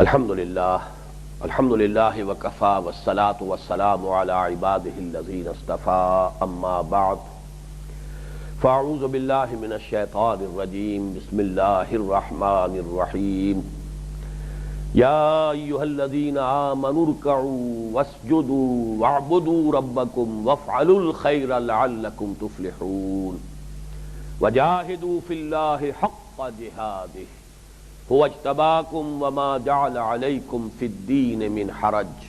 الحمدللہ وکفا والصلاة والسلام علی عباده الذین اصطفى اما بعد فاعوذ باللہ من الشیطان الرجیم بسم اللہ الرحمن الرحیم یا ایہا الذین آمنوا ارکعوا واسجدوا واعبدوا ربکم وافعلوا الخیر لعلکم تفلحون وجاہدوا فی اللہ حق جہادہ هو اجتباکم وما جعل علیکم فی الدین من حرج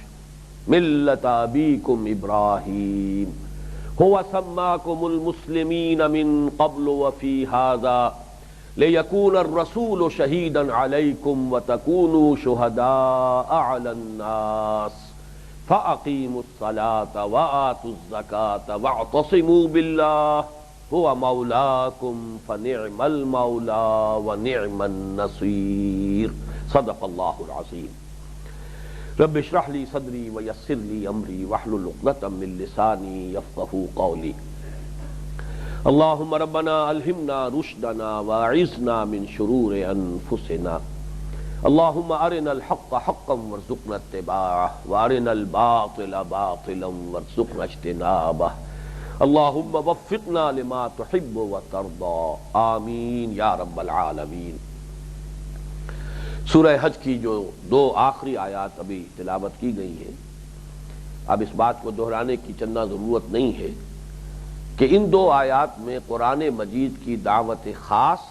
ملۃ ابیکم ابراہیم هو سماکم المسلمین من قبل وفی ھذا لیکون الرسول شہیدا علیکم وتکونوا شہداء علی الناس فاقیموا الصلاة وآتوا الزکاة واعتصموا باللہ هو مولاکم فنعم المولا ونعم النصیر صدق اللہ العظیم رب اشرح لی صدری ویسر لی امری واحلل عقدۃ من لسانی یفقہوا قولی اللہم ربنا الہمنا رشدنا واعذنا من شرور انفسنا اللہم ارنا الحق حقا وارزقنا اتباعہ وارنا الباطل باطلا وارزقنا اجتنابہ اللہم وفقنا لما تحب وترضى آمین یا رب العالمین۔ سورہ حج کی جو دو آخری آیات ابھی تلاوت کی گئی ہیں، اب اس بات کو دہرانے کی چندہ ضرورت نہیں ہے کہ ان دو آیات میں قرآن مجید کی دعوت خاص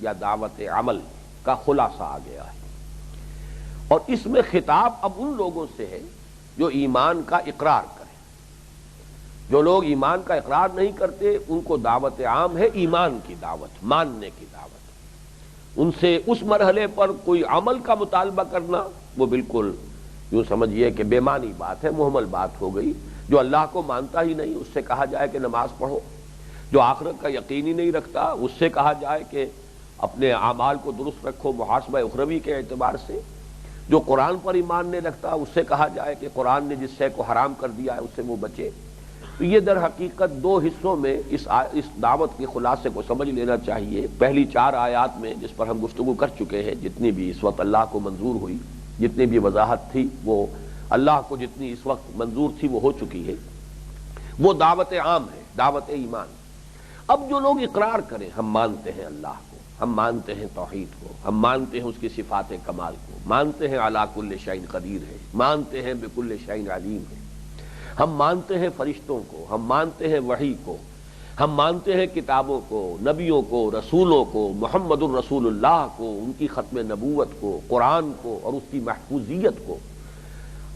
یا دعوت عمل کا خلاصہ آ گیا ہے، اور اس میں خطاب اب ان لوگوں سے ہے جو ایمان کا اقرار کریں۔ جو لوگ ایمان کا اقرار نہیں کرتے ان کو دعوت عام ہے ایمان کی دعوت، ماننے کی دعوت۔ ان سے اس مرحلے پر کوئی عمل کا مطالبہ کرنا وہ بالکل یوں سمجھیے کہ بے معنی بات ہے، محمل بات ہو گئی۔ جو اللہ کو مانتا ہی نہیں اس سے کہا جائے کہ نماز پڑھو، جو آخرت کا یقین ہی نہیں رکھتا اس سے کہا جائے کہ اپنے اعمال کو درست رکھو محاسبہ اخروی کے اعتبار سے، جو قرآن پر ایمان نہیں رکھتا اس سے کہا جائے کہ قرآن نے جس شے کو حرام کر دیا ہے اس سے وہ بچے۔ تو یہ در حقیقت دو حصوں میں اس دعوت کے خلاصے کو سمجھ لینا چاہیے۔ پہلی چار آیات میں جس پر ہم گفتگو کر چکے ہیں، جتنی بھی اس وقت اللہ کو منظور ہوئی، جتنی بھی وضاحت تھی وہ اللہ کو جتنی اس وقت منظور تھی وہ ہو چکی ہے، وہ دعوت عام ہے، دعوت ایمان۔ اب جو لوگ اقرار کریں ہم مانتے ہیں اللہ کو، ہم مانتے ہیں توحید کو، ہم مانتے ہیں اس کی صفات کمال کو، مانتے ہیں علی کل شیء قدیر ہے، مانتے ہیں بکل شیء علیم ہے، ہم مانتے ہیں فرشتوں کو، ہم مانتے ہیں وحی کو، ہم مانتے ہیں کتابوں کو، نبیوں کو، رسولوں کو، محمد الرسول اللہ کو، ان کی ختم نبوت کو، قرآن کو اور اس کی محفوظیت کو۔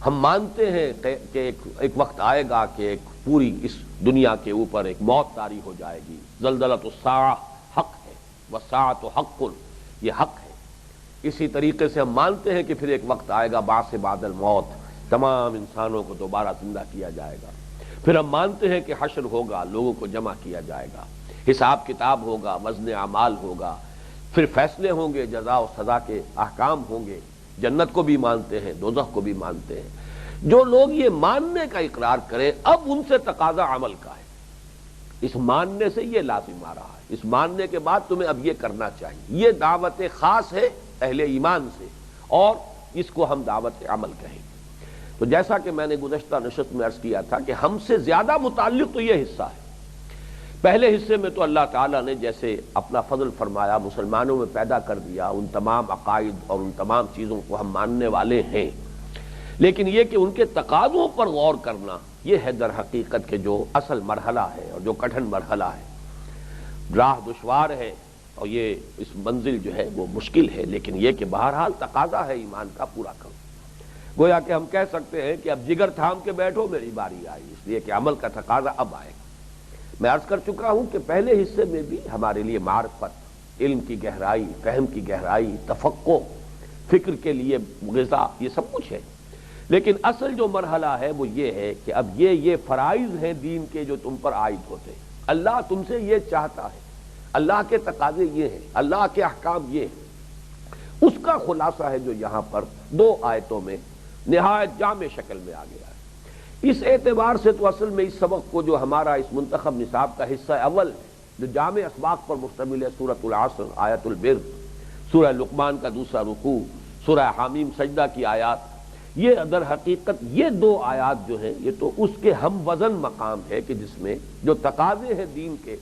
ہم مانتے ہیں کہ ایک وقت آئے گا کہ ایک پوری اس دنیا کے اوپر ایک موت طاری ہو جائے گی، زلزلۃ الساعہ حق ہے والساعۃ حق، یہ حق ہے۔ اسی طریقے سے ہم مانتے ہیں کہ پھر ایک وقت آئے گا بعث بعد الموت، تمام انسانوں کو دوبارہ زندہ کیا جائے گا۔ پھر ہم مانتے ہیں کہ حشر ہوگا، لوگوں کو جمع کیا جائے گا، حساب کتاب ہوگا، وزن اعمال ہوگا، پھر فیصلے ہوں گے، جزا و سزا کے احکام ہوں گے۔ جنت کو بھی مانتے ہیں، دوزخ کو بھی مانتے ہیں۔ جو لوگ یہ ماننے کا اقرار کریں اب ان سے تقاضا عمل کا ہے۔ اس ماننے سے یہ لازم آ رہا ہے، اس ماننے کے بعد تمہیں اب یہ کرنا چاہیے۔ یہ دعوت خاص ہے اہل ایمان سے، اور اس کو ہم دعوت عمل کہیں گے۔ تو جیسا کہ میں نے گزشتہ نشست میں عرض کیا تھا کہ ہم سے زیادہ متعلق تو یہ حصہ ہے۔ پہلے حصے میں تو اللہ تعالیٰ نے جیسے اپنا فضل فرمایا، مسلمانوں میں پیدا کر دیا، ان تمام عقائد اور ان تمام چیزوں کو ہم ماننے والے ہیں، لیکن یہ کہ ان کے تقاضوں پر غور کرنا یہ ہے در حقیقت کہ جو اصل مرحلہ ہے اور جو کٹھن مرحلہ ہے۔ راہ دشوار ہے اور یہ اس منزل جو ہے وہ مشکل ہے، لیکن یہ کہ بہرحال تقاضا ہے ایمان کا پورا کرو۔ گویا کہ ہم کہہ سکتے ہیں کہ اب جگر تھام کے بیٹھو میری باری آئی، اس لیے کہ عمل کا تقاضا اب آئے گا۔ میں عرض کر چکا ہوں کہ پہلے حصے میں بھی ہمارے لیے معرفت، علم کی گہرائی، فہم کی گہرائی، تفقہ، فکر کے لیے غذا، یہ سب کچھ ہے، لیکن اصل جو مرحلہ ہے وہ یہ ہے کہ اب یہ فرائض ہیں دین کے جو تم پر عائد ہوتے ہیں۔ اللہ تم سے یہ چاہتا ہے، اللہ کے تقاضے یہ ہیں، اللہ کے احکام یہ ہیں، اس کا خلاصہ ہے جو یہاں پر دو آیتوں میں نہایت جامع شکل میں آ گیا ہے۔ اس اعتبار سے تو اصل میں اس سبق کو جو ہمارا اس منتخب نصاب کا حصہ اول ہے، جو جامع اسباق پر مشتمل ہے، سورۃ العصر، آیت البر، سورہ لقمان کا دوسرا رکوع، سورہ حامیم سجدہ کی آیات، یہ در حقیقت یہ دو آیات جو ہیں یہ تو اس کے ہم وزن مقام ہے کہ جس میں جو تقاضے ہیں دین کے،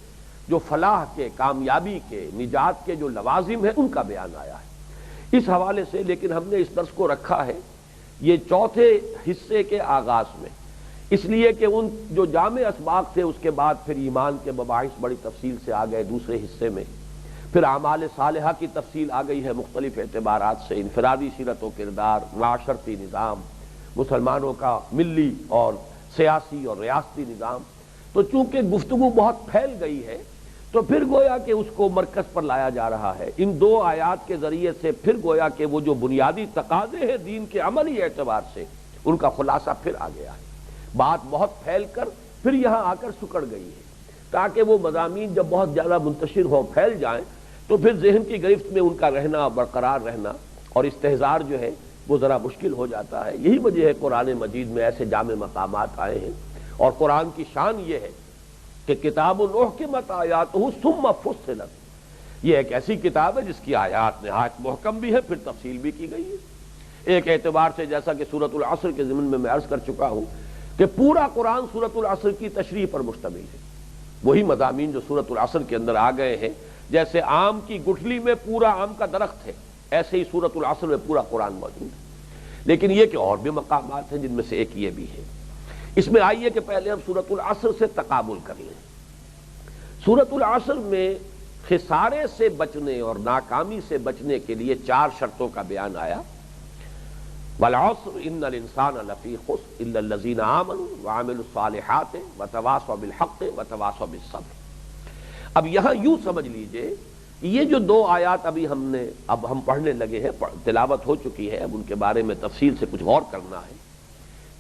جو فلاح کے، کامیابی کے، نجات کے جو لوازم ہیں ان کا بیان آیا ہے۔ اس حوالے سے لیکن ہم نے اس درس کو رکھا ہے یہ چوتھے حصے کے آغاز میں، اس لیے کہ ان جو جامع اسباق تھے اس کے بعد پھر ایمان کے مباحث بڑی تفصیل سے آ گئے دوسرے حصے میں، پھر اعمال صالحہ کی تفصیل آ گئی ہے مختلف اعتبارات سے، انفرادی سیرت و کردار، معاشرتی نظام، مسلمانوں کا ملی اور سیاسی اور ریاستی نظام۔ تو چونکہ گفتگو بہت پھیل گئی ہے تو پھر گویا کہ اس کو مرکز پر لایا جا رہا ہے، ان دو آیات کے ذریعے سے پھر گویا کہ وہ جو بنیادی تقاضے ہیں دین کے عملی اعتبار سے ان کا خلاصہ پھر آ گیا ہے۔ بات بہت پھیل کر پھر یہاں آ کر سکڑ گئی ہے، تاکہ وہ مضامین جب بہت زیادہ منتشر ہو پھیل جائیں تو پھر ذہن کی گرفت میں ان کا رہنا، برقرار رہنا اور استحضار جو ہے وہ ذرا مشکل ہو جاتا ہے۔ یہی وجہ ہے قرآن مجید میں ایسے جامع مقامات آئے ہیں، اور قرآن کی شان یہ ہے کہ کتاب احکمت آیاتہ ثم فصلت، یہ ایک ایسی کتاب ہے جس کی آیات نہایت محکم بھی ہے پھر تفصیل بھی کی گئی ہے۔ ایک اعتبار سے جیسا کہ سورۃ العصر کے ضمن میں عرض کر چکا ہوں کہ پورا قرآن سورۃ العصر کی تشریح پر مشتمل ہے، وہی مضامین جو سورۃ العصر کے اندر آ گئے ہیں، جیسے آم کی گٹھلی میں پورا آم کا درخت ہے ایسے ہی سورۃ العصر میں پورا قرآن موجود ہے۔ لیکن یہ کہ اور بھی مقامات ہیں جن میں سے ایک یہ بھی ہے۔ اس میں آئیے کہ پہلے ہم سورۃ العصر سے تقابل کر لیں۔ سورۃ العصر میں خسارے سے بچنے اور ناکامی سے بچنے کے لیے 4 شرطوں کا بیان آیا۔ والعصر ان الانسان لفی خسر الا الذین آمنوا وعملوا الصالحات وتواصوا بالحق وتواصوا بالصبر۔ اب یہاں یوں سمجھ لیجئے کہ یہ جو 2 آیات ابھی ہم پڑھنے لگے ہیں، تلاوت ہو چکی ہے، اب ان کے بارے میں تفصیل سے کچھ غور کرنا ہے۔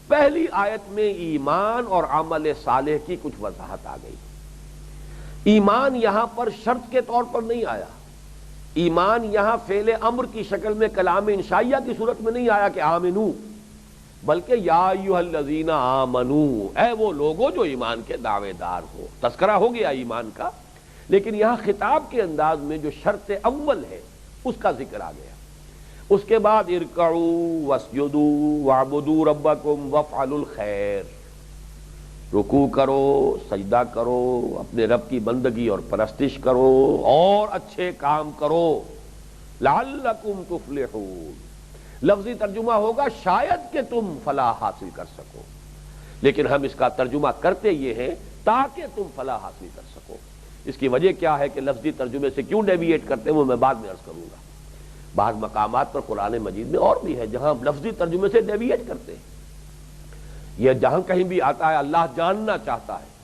پہلی آیت میں ایمان اور عمل صالح کی کچھ وضاحت آ گئی۔ ایمان یہاں پر شرط کے طور پر نہیں آیا، ایمان یہاں فعل امر کی شکل میں کلام انشائیہ کی صورت میں نہیں آیا کہ آمنو، بلکہ یا ایھا الذین آمنو، اے وہ لوگوں جو ایمان کے دعوے دار ہو۔ تذکرہ ہو گیا ایمان کا، لیکن یہاں خطاب کے انداز میں جو شرط اول ہے اس کا ذکر آ گیا۔ اس کے بعد ارکعوا واسجدوا واعبدوا ربکم وافعلوا الخیر، رکوع کرو، سجدہ کرو، اپنے رب کی بندگی اور پرستش کرو اور اچھے کام کرو، لعلکم تفلحون۔ لفظی ترجمہ ہوگا شاید کہ تم فلاح حاصل کر سکو، لیکن ہم اس کا ترجمہ کرتے یہ ہیں تاکہ تم فلاح حاصل کر سکو۔ اس کی وجہ کیا ہے کہ لفظی ترجمے سے کیوں ڈیویٹ کرتے ہیں وہ میں بعد میں عرض کروں گا۔ بعض مقامات پر قرآن مجید میں اور بھی ہے جہاں لفظی ترجمے سے ڈیویٹ کرتے ہیں۔ یہ جہاں کہیں بھی آتا ہے اللہ جاننا چاہتا ہے،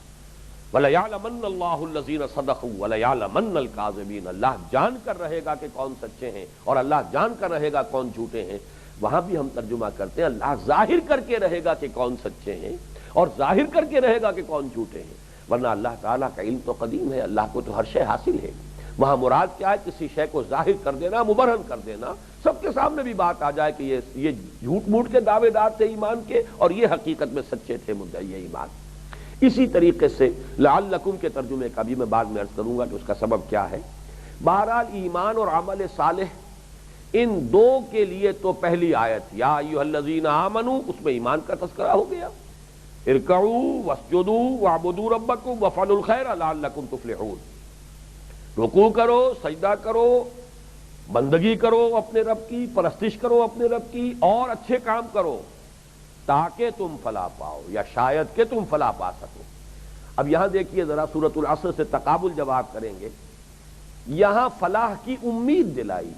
وَلَيَعْلَمَنَّ اللَّهُ الَّذِينَ صَدَقُوا وَلَيَعْلَمَنَّ الْكَاذِبِينَ، اللہ جان کر رہے گا کہ کون سچے ہیں اور اللہ جان کر رہے گا کون جھوٹے ہیں۔ وہاں بھی ہم ترجمہ کرتے ہیں اللہ ظاہر کر کے رہے گا کہ کون سچے ہیں اور ظاہر کر کے رہے گا کہ کون جھوٹے ہیں، ورنہ اللہ تعالیٰ کا علم تو قدیم ہے، اللہ کو تو ہر شے حاصل ہے۔ وہاں مراد کیا ہے؟ کسی شے کو ظاہر کر دینا، مبرہن کر دینا، سب کے سامنے بھی بات آ جائے کہ یہ جھوٹ موٹ کے دعوے دار تھے ایمان کے اور یہ حقیقت میں سچے تھے مدعی ایمان۔ اسی طریقے سے لعلکم کے ترجمے کا بھی میں بعد میں عرض کروں گا کہ اس کا سبب کیا ہے۔ بہرحال ایمان اور عمل صالح ان 2 کے لیے تو پہلی آیت یا ایھا الذین آمنوا، اس میں ایمان کا تذکرہ ہو گیا، ارکعوا واسجدوا واعبدوا ربکم وافعلوا الخیر لعلکم تفلحون، رکوع کرو، سجدہ کرو، بندگی کرو اپنے رب کی، پرستش کرو اپنے رب کی اور اچھے کام کرو تاکہ تم فلاح پاؤ یا شاید کہ تم فلاح پا سکو۔ اب یہاں دیکھیے ذرا سورۃ العصر سے تقابل جب آپ کریں گے، یہاں فلاح کی امید دلائی،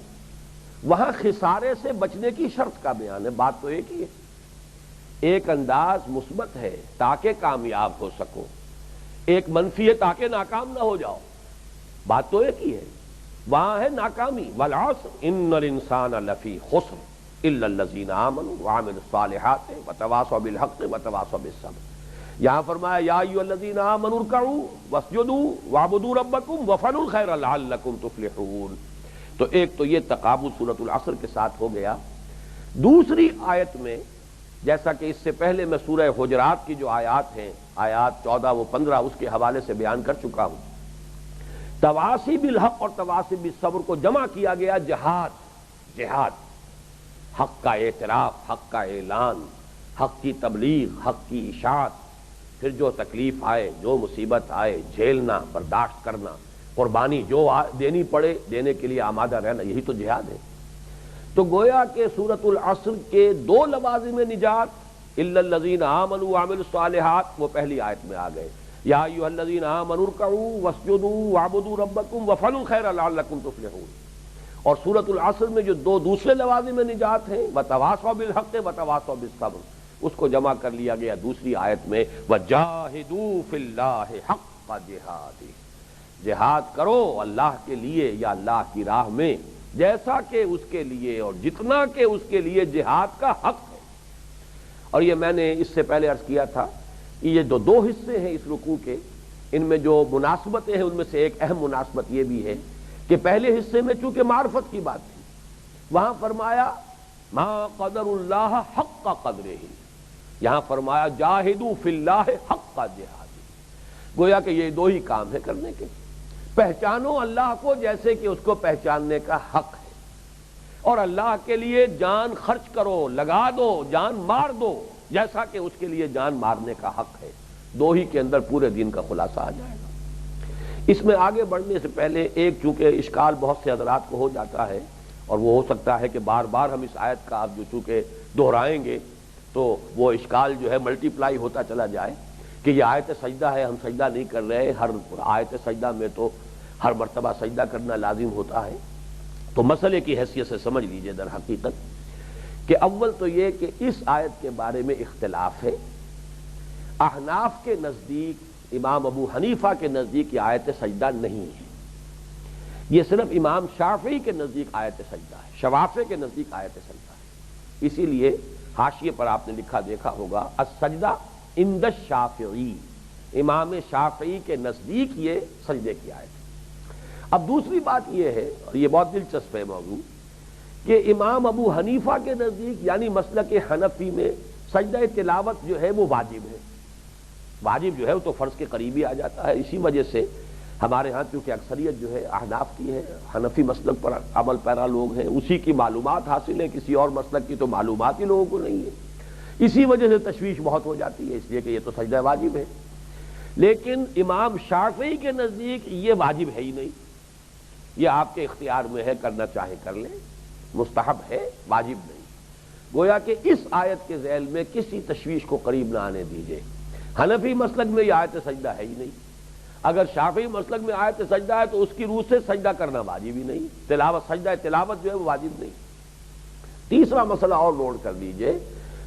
وہاں خسارے سے بچنے کی شرط کا بیان ہے۔ بات تو ایک ہی ہے، ایک انداز مثبت ہے تاکہ کامیاب ہو سکو، ایک منفی ہے تاکہ ناکام نہ ہو جاؤ، بات تو ایک ہی ہے۔ وہاں ہے ناکامی، والعصر ان الانسان لفی خسر الا الذین آمنوا وعملوا الصالحات وتواصوا بالحق وتواصوا بالصبر۔ یہاں فرمایا یا ایھا الذین آمنوا ارکعوا واسجدوا واعبدوا ربکم وافعلوا الخیر لعلکم تفلحون۔ تو ایک تو یہ تقابل سورۃ العصر کے ساتھ ہو گیا۔ دوسری آیت میں جیسا کہ اس سے پہلے میں سورہ حجرات کی جو آیات ہیں، آیات 14 و 15 اس کے حوالے سے بیان کر چکا ہوں، تواصی بالحق اور تواصی بالصبر کو جمع کیا گیا جہاد۔ حق کا اعتراف، حق کا اعلان، حق کی تبلیغ، حق کی اشاعت، پھر جو تکلیف آئے، جو مصیبت آئے، جھیلنا، برداشت کرنا، قربانی جو دینی پڑے دینے کے لیے آمادہ رہنا، یہی تو جہاد ہے۔ تو گویا کہ سورۃ العصر کے دو لوازم نجات، الا الذین آمنوا وعملوا الصالحات، وہ پہلی آیت میں آ گئے، یا ایھا الذین آمنوا ارکعوا واسجدوا واعبدوا ربکم وافعلوا الخیر لعلکم تفلحون۔ اور سورۃ العصر میں جو دو دوسرے لوازم نجات ہیں، وتواصوا بالحق وتواصوا بالصبر، اس کو جمع کر لیا گیا دوسری آیت میں، وجاہدوا فی اللہ حق جہادہ، جہاد کرو اللہ کے لیے یا اللہ کی راہ میں جیسا کہ اس کے لیے اور جتنا کہ اس کے لیے جہاد کا حق ہے۔ اور یہ میں نے اس سے پہلے عرض کیا تھا کہ یہ دو حصے ہیں اس رکوع کے، ان میں جو مناسبتیں ہیں ان میں سے ایک اہم مناسبت یہ بھی ہے کہ پہلے حصے میں چونکہ معرفت کی بات تھی، وہاں فرمایا ما قدر اللہ حق قدرہ، یہاں فرمایا جاہدوا فی اللہ حق جہادہ۔ گویا کہ یہ دو ہی کام ہے کرنے کے، پہچانو اللہ کو جیسے کہ اس کو پہچاننے کا حق ہے، اور اللہ کے لیے جان خرچ کرو، لگا دو، جان مار دو جیسا کہ اس کے لیے جان مارنے کا حق ہے۔ دو ہی کے اندر پورے دین کا خلاصہ آ جائے گا۔ اس میں آگے بڑھنے سے پہلے ایک چونکہ اشکال بہت سے حضرات کو ہو جاتا ہے، اور وہ ہو سکتا ہے کہ بار بار ہم اس آیت کا اب جو چونکہ دہرائیں گے تو وہ اشکال جو ہے ملٹی پلائی ہوتا چلا جائے کہ یہ آیت سجدہ ہے، ہم سجدہ نہیں کر رہے، ہر آیت سجدہ میں تو ہر مرتبہ سجدہ کرنا لازم ہوتا ہے۔ تو مسئلے کی حیثیت سے سمجھ لیجئے در حقیقت کہ اول تو یہ کہ اس آیت کے بارے میں اختلاف ہے۔ احناف کے نزدیک، امام ابو حنیفہ کے نزدیک یہ آیت سجدہ نہیں ہے، یہ صرف امام شافعی کے نزدیک آیت سجدہ ہے، شوافع کے نزدیک آیت سجدہ ہے۔ اسی لیے حاشیے پر آپ نے لکھا دیکھا ہوگا السجدہ عند الشافعی، امام شافعی کے نزدیک یہ سجدے کی آیت ہے۔ اب دوسری بات یہ ہے، اور یہ بہت دلچسپ ہے موضوع، کہ امام ابو حنیفہ کے نزدیک یعنی مسلک حنفی میں سجدہ تلاوت جو ہے وہ واجب ہے، واجب جو ہے وہ تو فرض کے قریب ہی آ جاتا ہے۔ اسی وجہ سے ہمارے ہاں چونکہ اکثریت جو ہے احناف کی ہے، حنفی مسلک پر عمل پیرا لوگ ہیں، اسی کی معلومات حاصل ہیں، کسی اور مسلک کی تو معلومات ہی لوگوں کو نہیں ہے، اسی وجہ سے تشویش بہت ہو جاتی ہے، اس لیے کہ یہ تو سجدہ واجب ہے۔ لیکن امام شافعی کے نزدیک یہ واجب ہے ہی نہیں، یہ آپ کے اختیار میں ہے، کرنا چاہے کر لیں، مستحب ہے، واجب نہیں۔ گویا کہ اس آیت کے ذیل میں کسی تشویش کو قریب نہ آنے دیجیے۔ حنفی مسلک میں یہ آیت سجدہ ہے ہی نہیں، اگر شافعی مسلک میں آیت سجدہ ہے تو اس کی روح سے سجدہ کرنا واجب ہی نہیں، تلاوت سجدہ تلاوت جو ہے وہ واجب نہیں۔ تیسرا مسئلہ اور نوٹ کر لیجئے،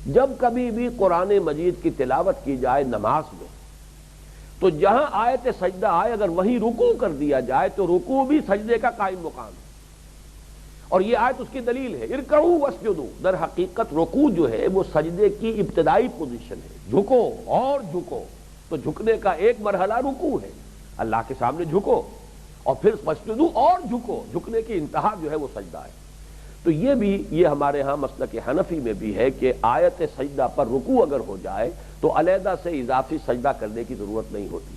جب کبھی بھی قرآن مجید کی تلاوت کی جائے نماز میں تو جہاں آیت سجدہ آئے اگر وہیں رکوع کر دیا جائے تو رکوع بھی سجدے کا قائم مقام ہے، اور یہ آیت اس کی دلیل ہے، ارکعوا واسجدوا۔ در حقیقت رکوع جو ہے وہ سجدے کی ابتدائی پوزیشن ہے، جھکو اور جھکو، تو جھکنے کا ایک مرحلہ رکوع ہے، اللہ کے سامنے جھکو، اور پھر واسجدوا اور جھکو، جھکنے کی انتہا جو ہے وہ سجدہ ہے۔ تو یہ بھی یہ ہمارے ہاں مسلک حنفی میں بھی ہے کہ آیت سجدہ پر رکوع اگر ہو جائے تو علیحدہ سے اضافی سجدہ کرنے کی ضرورت نہیں ہوتی،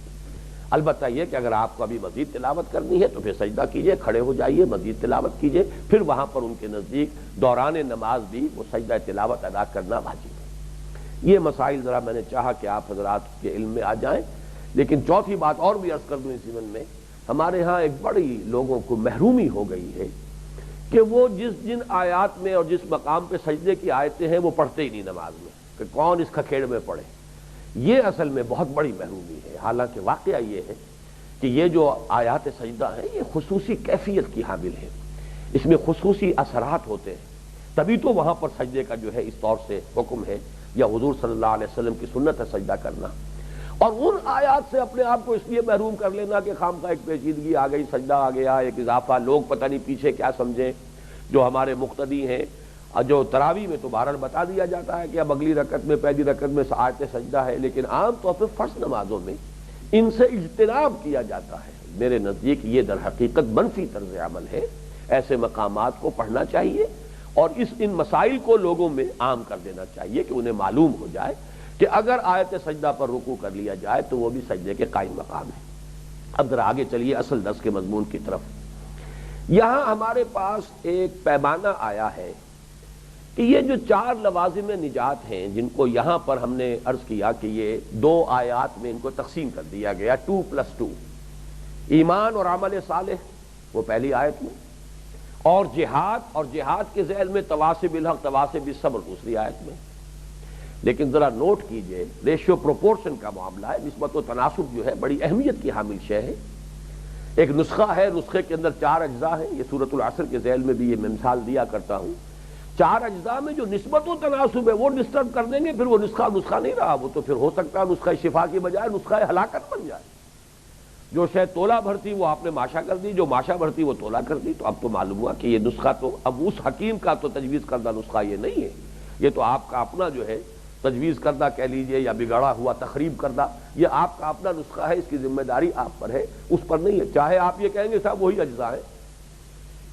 البتہ یہ کہ اگر آپ کو ابھی مزید تلاوت کرنی ہے تو پھر سجدہ کیجئے، کھڑے ہو جائیے، مزید تلاوت کیجئے، پھر وہاں پر ان کے نزدیک دوران نماز بھی وہ سجدہ تلاوت ادا کرنا واجب ہے۔ یہ مسائل ذرا میں نے چاہا کہ آپ حضرات کے علم میں آ جائیں۔ لیکن چوتھی بات اور بھی عرض کر دوں اس ضمن میں، ہمارے ہاں ایک بڑی لوگوں کو محرومی ہو گئی ہے کہ وہ جن آیات میں اور جس مقام پہ سجدے کی آیتیں ہیں وہ پڑھتے ہی نہیں نماز میں، کہ کون اس کھکھیڑ میں پڑھے۔ یہ اصل میں بہت بڑی محرومی ہے، حالانکہ واقعہ یہ ہے کہ یہ جو آیات سجدہ ہیں یہ خصوصی کیفیت کی حامل ہے، اس میں خصوصی اثرات ہوتے ہیں، تبھی تو وہاں پر سجدے کا جو ہے اس طور سے حکم ہے، یا حضور صلی اللہ علیہ وسلم کی سنت ہے سجدہ کرنا۔ اور ان آیات سے اپنے آپ کو اس لیے محروم کر لینا کہ خامخواہ ایک پیچیدگی آ گئی، سجدہ آ گیا، ایک اضافہ، لوگ پتہ نہیں پیچھے کیا سمجھیں جو ہمارے مقتدی ہیں، جو تراویح میں تو بہرحال بتا دیا جاتا ہے کہ اب اگلی رکعت میں پہلی رکعت میں آیت سجدہ ہے، لیکن عام طور پہ فرض نمازوں میں ان سے اجتناب کیا جاتا ہے۔ میرے نزدیک یہ در حقیقت منفی طرز عمل ہے، ایسے مقامات کو پڑھنا چاہیے اور ان مسائل کو لوگوں میں عام کر دینا چاہیے کہ انہیں معلوم ہو جائے کہ اگر آیت سجدہ پر رکوع کر لیا جائے تو وہ بھی سجدے کے قائم مقام ہے۔ اب ذرا آگے چلیے اصل درس کے مضمون کی طرف۔ یہاں ہمارے پاس ایک پیمانہ آیا ہے کہ یہ جو 4 لوازم نجات ہیں جن کو یہاں پر ہم نے عرض کیا کہ یہ 2 آیات میں ان کو تقسیم کر دیا گیا 2+2، ایمان اور عمل صالح وہ پہلی آیت میں، اور جہاد کے ذیل میں تواصی بالحق تواصی بالصبر دوسری آیت میں۔ لیکن ذرا نوٹ کیجئے ریشیو پروپورشن کا معاملہ ہے، نسبت و تناسب جو ہے بڑی اہمیت کی حامل شے ہے۔ ایک نسخہ ہے، نسخے کے اندر 4 اجزاء ہیں، یہ سورۃ العصر کے ذیل میں بھی یہ میں مثال دیا کرتا ہوں۔ 4 اجزاء میں جو نسبت و تناسب ہے وہ ڈسٹرب کر دیں گے، پھر وہ نسخہ نہیں رہا، وہ تو پھر ہو سکتا ہے نسخہ شفا کی بجائے نسخہ ہلاکت بن جائے۔ جو شے تولا بھرتی وہ آپ نے ماشا کر دی، جو ماشا بھرتی وہ تولا کر دی، تو اب تو معلوم ہوا کہ یہ نسخہ تو اب اس حکیم کا تو تجویز کردہ نسخہ یہ نہیں ہے، یہ تو آپ کا اپنا جو ہے تجویز کردہ کہہ لیجئے یا بگاڑا ہوا تخریب کردہ، یہ آپ کا اپنا نسخہ ہے، اس کی ذمہ داری آپ پر ہے، اس پر نہیں ہے، چاہے آپ یہ کہیں گے صاحب وہی اجزاء ہے۔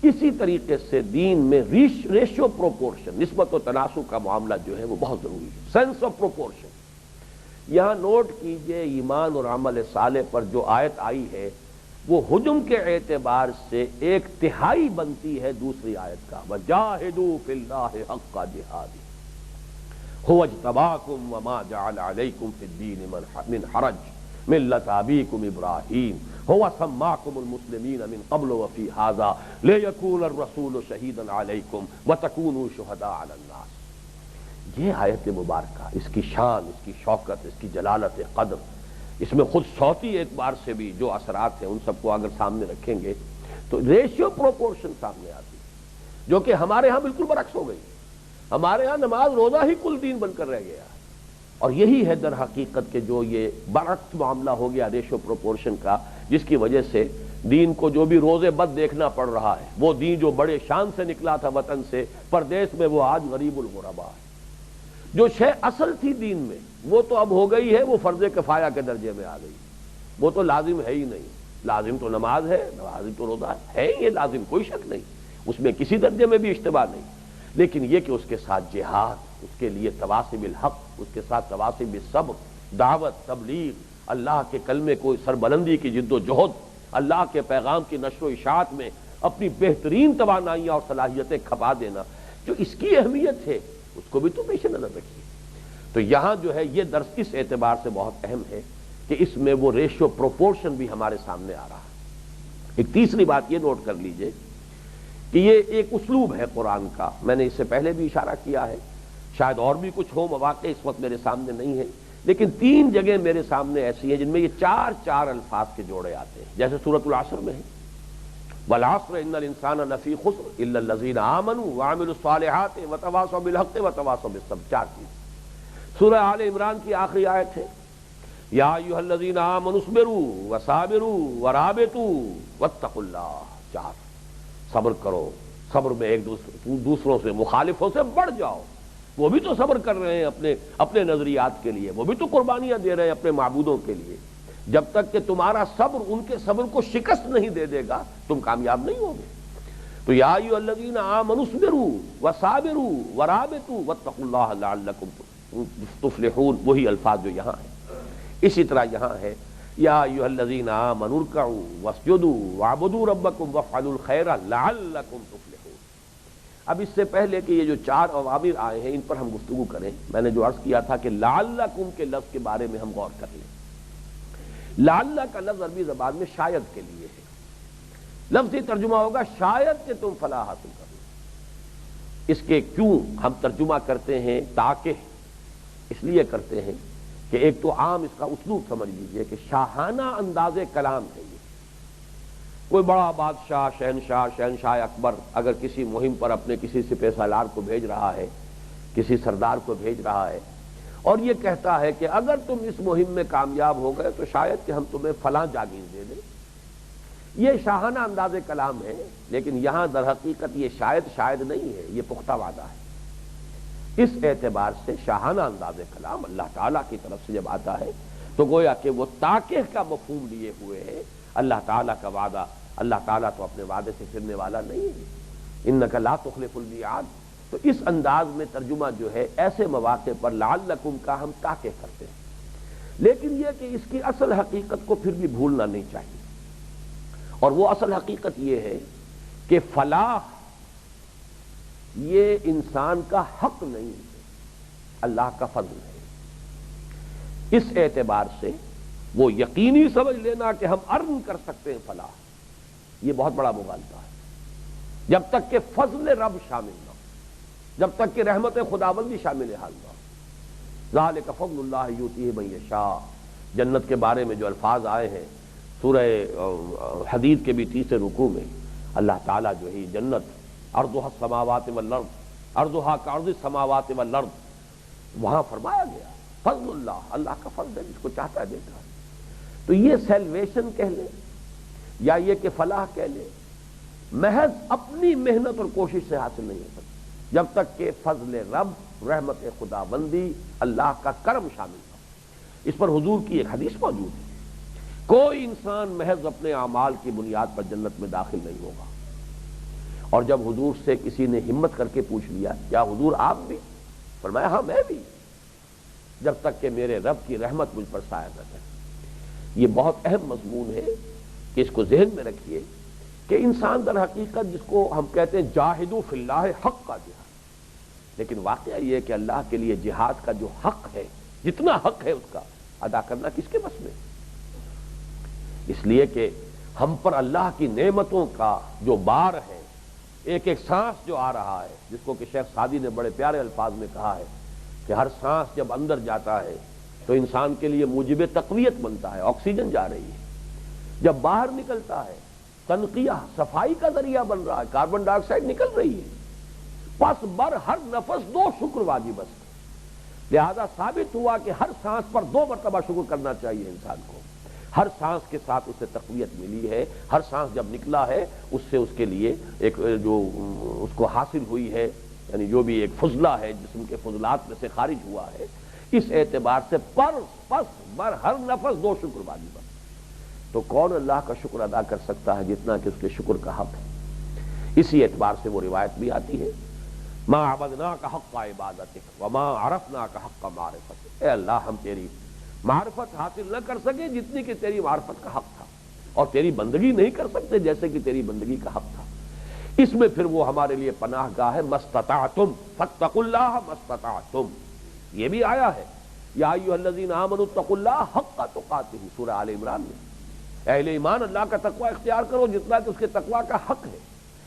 اسی طریقے سے دین میں ریشیو پروپورشن، نسبت و تناسب کا معاملہ جو ہے وہ بہت ضروری ہے، سینس آف پروپورشن۔ یہاں نوٹ کیجئے ایمان اور عمل صالح پر جو آیت آئی ہے وہ حجم کے اعتبار سے 1/3 بنتی ہے دوسری آیت کا، وَجَاهِدُوا فِي اللَّهِ حَقَّ جِهَادِهِ هُوَ اجْتَبَاكُمْ وَمَا جَعَلَ عَلَيْكُمْ فِي الدِّينِ مِنْ حَرَجٍ مِلَّةَ أَبِيكُمْ إِبْرَاهِيمَ هُوَ سَمَّاكُمُ الْمُسْلِمِينَ مِنْ قَبْلُ وَفِي هَذَا لِيَكُونَ الرَّسُولُ شَهِيدًا عَلَيْكُمْ وَتَكُونُوا شُهَدَاءَ عَلَى النَّاسِ۔ یہ آیت مبارکہ، اس کی شان، اس کی شوکت، اس کی جلالت قدر، اس میں خود صوتی اعتبار سے بھی جو اثرات ہیں ان سب کو اگر سامنے رکھیں گے تو ریشیو پروپورشن سامنے آتی ہے، جو کہ ہمارے ہاں بالکل برعکس ہو گئی۔ ہمارے ہاں نماز روزہ ہی کل دین بن کر رہ گیا، اور یہی ہے در حقیقت کہ جو یہ برعکس معاملہ ہو گیا ریشیو پروپورشن کا، جس کی وجہ سے دین کو جو بھی روزے بد دیکھنا پڑ رہا ہے، وہ دین جو بڑے شان سے نکلا تھا وطن سے پردیس میں، وہ آج غریب الغربا ہے۔ جو شے اصل تھی دین میں وہ تو اب ہو گئی ہے، وہ فرض کفایہ کے درجے میں آ گئی، وہ تو لازم ہے ہی نہیں۔ لازم تو نماز ہے، لازم تو روزہ ہے، یہ لازم کوئی شک نہیں، اس میں کسی درجے میں بھی اشتباہ نہیں، لیکن یہ کہ اس کے ساتھ جہاد، اس کے لیے تواصی بالحق، اس کے ساتھ تواصی بالصبر، دعوت، تبلیغ، اللہ کے کلمے کو سربلندی کی جد و جہد، اللہ کے پیغام کی نشر و اشاعت میں اپنی بہترین توانائیاں اور صلاحیتیں کھپا دینا، جو اس کی اہمیت ہے اس کو بھی تو پیش نظر رکھیے۔ تو یہاں جو ہے یہ درس اس اعتبار سے بہت اہم ہے کہ اس میں وہ ریشیو پروپورشن بھی ہمارے سامنے آ رہا ہے۔ ایک تیسری بات یہ نوٹ کر لیجئے کہ یہ ایک اسلوب ہے قرآن کا، میں نے اس سے پہلے بھی اشارہ کیا ہے، شاید اور بھی کچھ ہو مواقع اس وقت میرے سامنے نہیں ہے، لیکن 3 جگہ میرے سامنے ایسی ہیں جن میں یہ 4 الفاظ کے جوڑے آتے ہیں، جیسے سورۃ العصر میں ہے والعصر ان الانسان لفی خسر الا الذین آمنوا وعملوا الصالحات وتواصوا بالحق وتواصوا بالصبر، 4 چیز۔ سورہ آل عمران کی آخری آیت ہے یا ایھا الذین آمنوا اصبروا وصابروا ورابطوا واتقوا اللہ، 4 صبر کرو، صبر میں ایک دوسروں سے مخالفوں سے بڑھ جاؤ، وہ بھی تو صبر کر رہے ہیں اپنے نظریات کے لیے، وہ بھی تو قربانیاں دے رہے ہیں اپنے معبودوں کے لیے، جب تک کہ تمہارا صبر ان کے صبر کو شکست نہیں دے دے گا تم کامیاب نہیں ہوگے۔ تو یا ایھا الذین آمنوا اصبروا وصابروا ورابطوا واتقوا اللہ لعلکم تفلحون، وہی الفاظ جو یہاں ہیں۔ اسی طرح یہاں ہے یا ایھا الذین آمنوا ارکعوا واسجدوا واعبدوا ربکم وافعلوا الخیر لعلکم تفلحون۔ اب اس سے پہلے کہ یہ جو 4 اوامر آئے ہیں ان پر ہم گفتگو کریں، میں نے جو عرض کیا تھا کہ لعلکم کے لفظ کے بارے میں ہم غور کر لیں۔ لعل کا لفظ عربی زبان میں شاید کے لیے ہے، لفظی ترجمہ ہوگا شاید کہ تم فلاح حاصل کر لو۔ اس کے کیوں ہم ترجمہ کرتے ہیں تاکہ، اس لیے کرتے ہیں کہ ایک تو عام اس کا اسلوب سمجھ لیجئے کہ شاہانہ انداز کلام ہے یہ۔ کوئی بڑا بادشاہ، شہنشاہ اکبر اگر کسی مہم پر اپنے کسی سپہ سالار کو بھیج رہا ہے، کسی سردار کو بھیج رہا ہے، اور یہ کہتا ہے کہ اگر تم اس مہم میں کامیاب ہو گئے تو شاید کہ ہم تمہیں فلاں جاگیر دے دیں، یہ شاہانہ انداز کلام ہے، لیکن یہاں در حقیقت یہ شاید نہیں ہے، یہ پختہ وعدہ ہے۔ اس اعتبار سے شاہانہ انداز کلام اللہ تعالیٰ کی طرف سے جب آتا ہے تو گویا کہ وہ تاکہ کا مفہوم لیے ہوئے ہے۔ اللہ تعالیٰ کا وعدہ، اللہ تعالیٰ تو اپنے وعدے سے پھرنے والا نہیں ہے، انک لا تخلف المیعاد۔ تو اس انداز میں ترجمہ جو ہے ایسے مواقع پر لعلکم کا ہم تاکہ کرتے ہیں، لیکن یہ کہ اس کی اصل حقیقت کو پھر بھی بھولنا نہیں چاہیے، اور وہ اصل حقیقت یہ ہے کہ فلاح یہ انسان کا حق نہیں ہے، اللہ کا فضل ہے۔ اس اعتبار سے وہ یقینی سمجھ لینا کہ ہم ارن کر سکتے ہیں فلاح، یہ بہت بڑا مغالطہ ہے، جب تک کہ فضل رب شامل نہ ہو، جب تک کہ رحمت خداوندی شامل حال نہ ہو۔ ذالک فضل اللہ یؤتیہ من یشاء، جنت کے بارے میں جو الفاظ آئے ہیں سورہ حدید کے بھی تیسرے رکوع میں، اللہ تعالیٰ جو ہے جنت عرضها السماوات والارض، عرضها کعرض السماوات والارض، وہاں فرمایا گیا فضل اللہ، اللہ کا فضل ہے، جس کو چاہتا ہے دیتا ہے۔ تو یہ سیلویشن کہہ لے یا یہ کہ فلاح کہہ لے، محض اپنی محنت اور کوشش سے حاصل نہیں ہو سکتی، جب تک کہ فضل رب، رحمت خداوندی، اللہ کا کرم شامل ہو۔ اس پر حضور کی ایک حدیث موجود ہے، کوئی انسان محض اپنے اعمال کی بنیاد پر جنت میں داخل نہیں ہوگا۔ اور جب حضور سے کسی نے ہمت کر کے پوچھ لیا کیا حضور آپ بھی؟ فرمایا ہاں میں بھی، جب تک کہ میرے رب کی رحمت مجھ پر سایہ نہ کرے۔ یہ بہت اہم مضمون ہے کہ اس کو ذہن میں رکھیے کہ انسان در حقیقت جس کو ہم کہتے ہیں جاہدوا فی اللہ حق کا جہاد، لیکن واقعہ یہ ہے کہ اللہ کے لیے جہاد کا جو حق ہے، جتنا حق ہے اس کا ادا کرنا کس کے بس میں؟ اس لیے کہ ہم پر اللہ کی نعمتوں کا جو بار ہے، ایک ایک سانس جو آ رہا ہے، جس کو کہ شیخ سعدی نے بڑے پیارے الفاظ میں کہا ہے کہ ہر سانس جب اندر جاتا ہے تو انسان کے لیے موجب تقویت بنتا ہے، آکسیجن جا رہی ہے، جب باہر نکلتا ہے تنقیہ، صفائی کا ذریعہ بن رہا ہے، کاربن ڈائی آکسائڈ نکل رہی ہے، پس بر ہر نفس 2 شکر واجب ہے۔ لہذا ثابت ہوا کہ ہر سانس پر 2 مرتبہ شکر کرنا چاہیے انسان کو، ہر سانس کے ساتھ اسے تقویت ملی ہے، ہر سانس جب نکلا ہے اس سے اس کے لیے ایک جو اس کو حاصل ہوئی ہے، یعنی جو بھی ایک فضلہ ہے جسم کے فضلات میں سے خارج ہوا ہے، اس اعتبار سے پس بر ہر نفس 2 شکر واجب ہے۔ تو کون اللہ کا شکر ادا کر سکتا ہے جتنا کہ اس کے شکر کا حق ہے؟ اسی اعتبار سے وہ روایت بھی آتی ہے ما عبدناک حق عبادتک وما عرفناک حق معرفتک، اے اللہ ہم تیری معرفت حاصل نہ کر سکے جتنی کہ تیری معرفت کا حق تھا، اور تیری بندگی نہیں کر سکتے جیسے کہ تیری بندگی کا حق تھا۔ اس میں پھر وہ ہمارے لیے پناہ گاہ ہے، مستطعتم فاتقوا اللہ مستطعتم، یہ بھی آیا ہے یا ایھا الذین آمنوا اتقوا اللہ حق تقاتہ، سورہ آل عمران میں، اہل ایمان اللہ کا تقوی اختیار کرو جتنا کہ اس کے تقوی کا حق ہے۔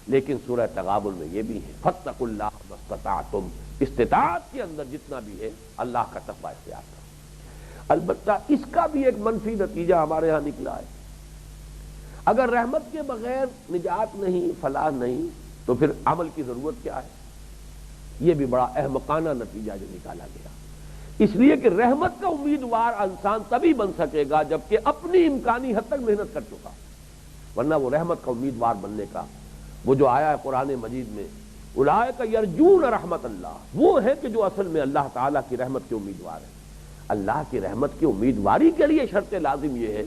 لیکن سورہ تغابن میں یہ بھی ہے فاتقوا اللہ مستطعتم، استطاعت کے اندر جتنا بھی ہے اللہ کا تقوی اختیار کرو۔ البتہ اس کا بھی ایک منفی نتیجہ ہمارے ہاں نکلا ہے، اگر رحمت کے بغیر نجات نہیں، فلاح نہیں، تو پھر عمل کی ضرورت کیا ہے؟ یہ بھی بڑا احمقانہ نتیجہ جو نکالا گیا، اس لیے کہ رحمت کا امیدوار انسان تبھی بن سکے گا جبکہ اپنی امکانی حد تک محنت کر چکا، ورنہ وہ رحمت کا امیدوار بننے کا وہ جو آیا ہے قرآن مجید میں اولئک یرجون رحمت اللہ، وہ ہے کہ جو اصل میں اللہ تعالیٰ کی رحمت کے امیدوار ہے۔ اللہ کی رحمت کی امیدواری کے لیے شرط لازم یہ ہے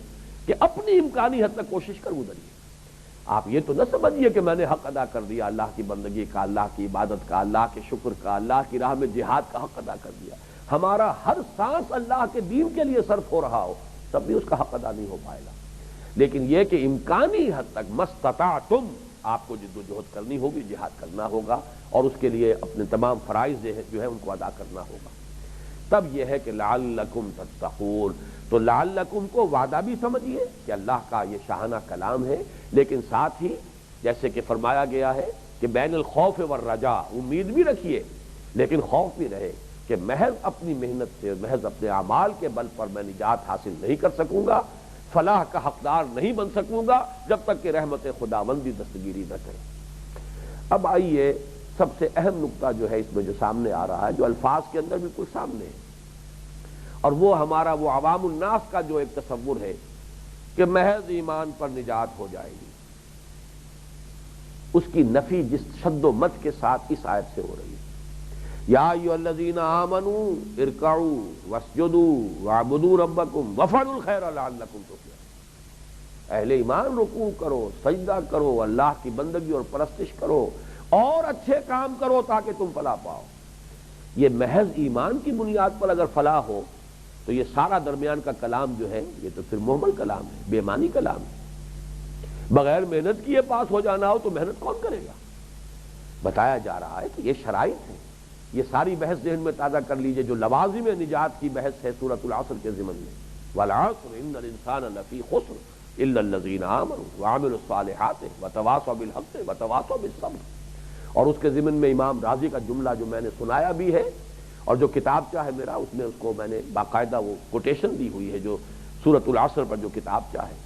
کہ اپنی امکانی حد تک کوشش کر گزریے۔ آپ یہ تو نہ سمجھیے کہ میں نے حق ادا کر دیا اللہ کی بندگی کا، اللہ کی عبادت کا، اللہ کے شکر کا، اللہ کی راہ میں جہاد کا حق ادا کر دیا، ہمارا ہر سانس اللہ کے دین کے لیے صرف ہو رہا ہو تب بھی اس کا حق ادا نہیں ہو پائے گا۔ لیکن یہ کہ امکانی حد تک مستطعتم، آپ کو جد و جہد کرنی ہوگی، جہاد کرنا ہوگا، اور اس کے لیے اپنے تمام فرائض جو ہے ان کو ادا کرنا ہوگا۔ تب یہ ہے کہ لعلکم تتقون، تو لعلکم کو وعدہ بھی سمجھیے کہ اللہ کا یہ شاہانہ کلام ہے، لیکن ساتھ ہی جیسے کہ فرمایا گیا ہے کہ بین الخوف والرجاء، امید بھی رکھیے لیکن خوف بھی رہے کہ محض اپنی محنت سے، محض اپنے اعمال کے بل پر میں نجات حاصل نہیں کر سکوں گا، فلاح کا حقدار نہیں بن سکوں گا جب تک کہ رحمت خداوندی دستگیری نہ کرے۔ اب آئیے سب سے اہم نقطہ جو ہے اس میں جو سامنے آ رہا ہے، جو الفاظ کے اندر بالکل سامنے ہے، اور وہ ہمارا وہ عوام الناس کا جو ایک تصور ہے کہ محض ایمان پر نجات ہو جائے گی، اس کی نفی جس شد و مت کے ساتھ اس آیت سے ہو رہی ہے، یا ایھا الذین آمنوا ارکعوا واسجدوا واعبدوا ربکم وافعلوا الخیر لعلکم تفلحون، اہل ایمان رکوع کرو، سجدہ کرو، اللہ کی بندگی اور پرستش کرو، اور اچھے کام کرو تاکہ تم فلاح پاؤ۔ یہ محض ایمان کی بنیاد پر اگر فلاح ہو تو یہ سارا درمیان کا کلام جو ہے یہ تو پھر محمل کلام ہے، بے معنی کلام ہے۔ بغیر محنت کیے پاس ہو جانا ہو تو محنت کون کرے گا؟ بتایا جا رہا ہے کہ یہ شرائط ہیں. یہ ساری بحث ذہن میں تازہ کر لیجئے جو لوازم نجات کی بحث ہے سورۃ العصر کے ضمن میں. والعصر ان الانسان لفی خسر الا الذین آمنوا وعملوا الصالحات وتواصوا بالحق وتواصوا بالصبر. اور اس کے ضمن میں امام رازی کا جملہ جو میں نے سنایا بھی ہے اور جو کتابچہ ہے میرا اس میں اس کو میں نے باقاعدہ وہ کوٹیشن دی ہوئی ہے جو سورۃ العصر پر جو کتابچہ ہے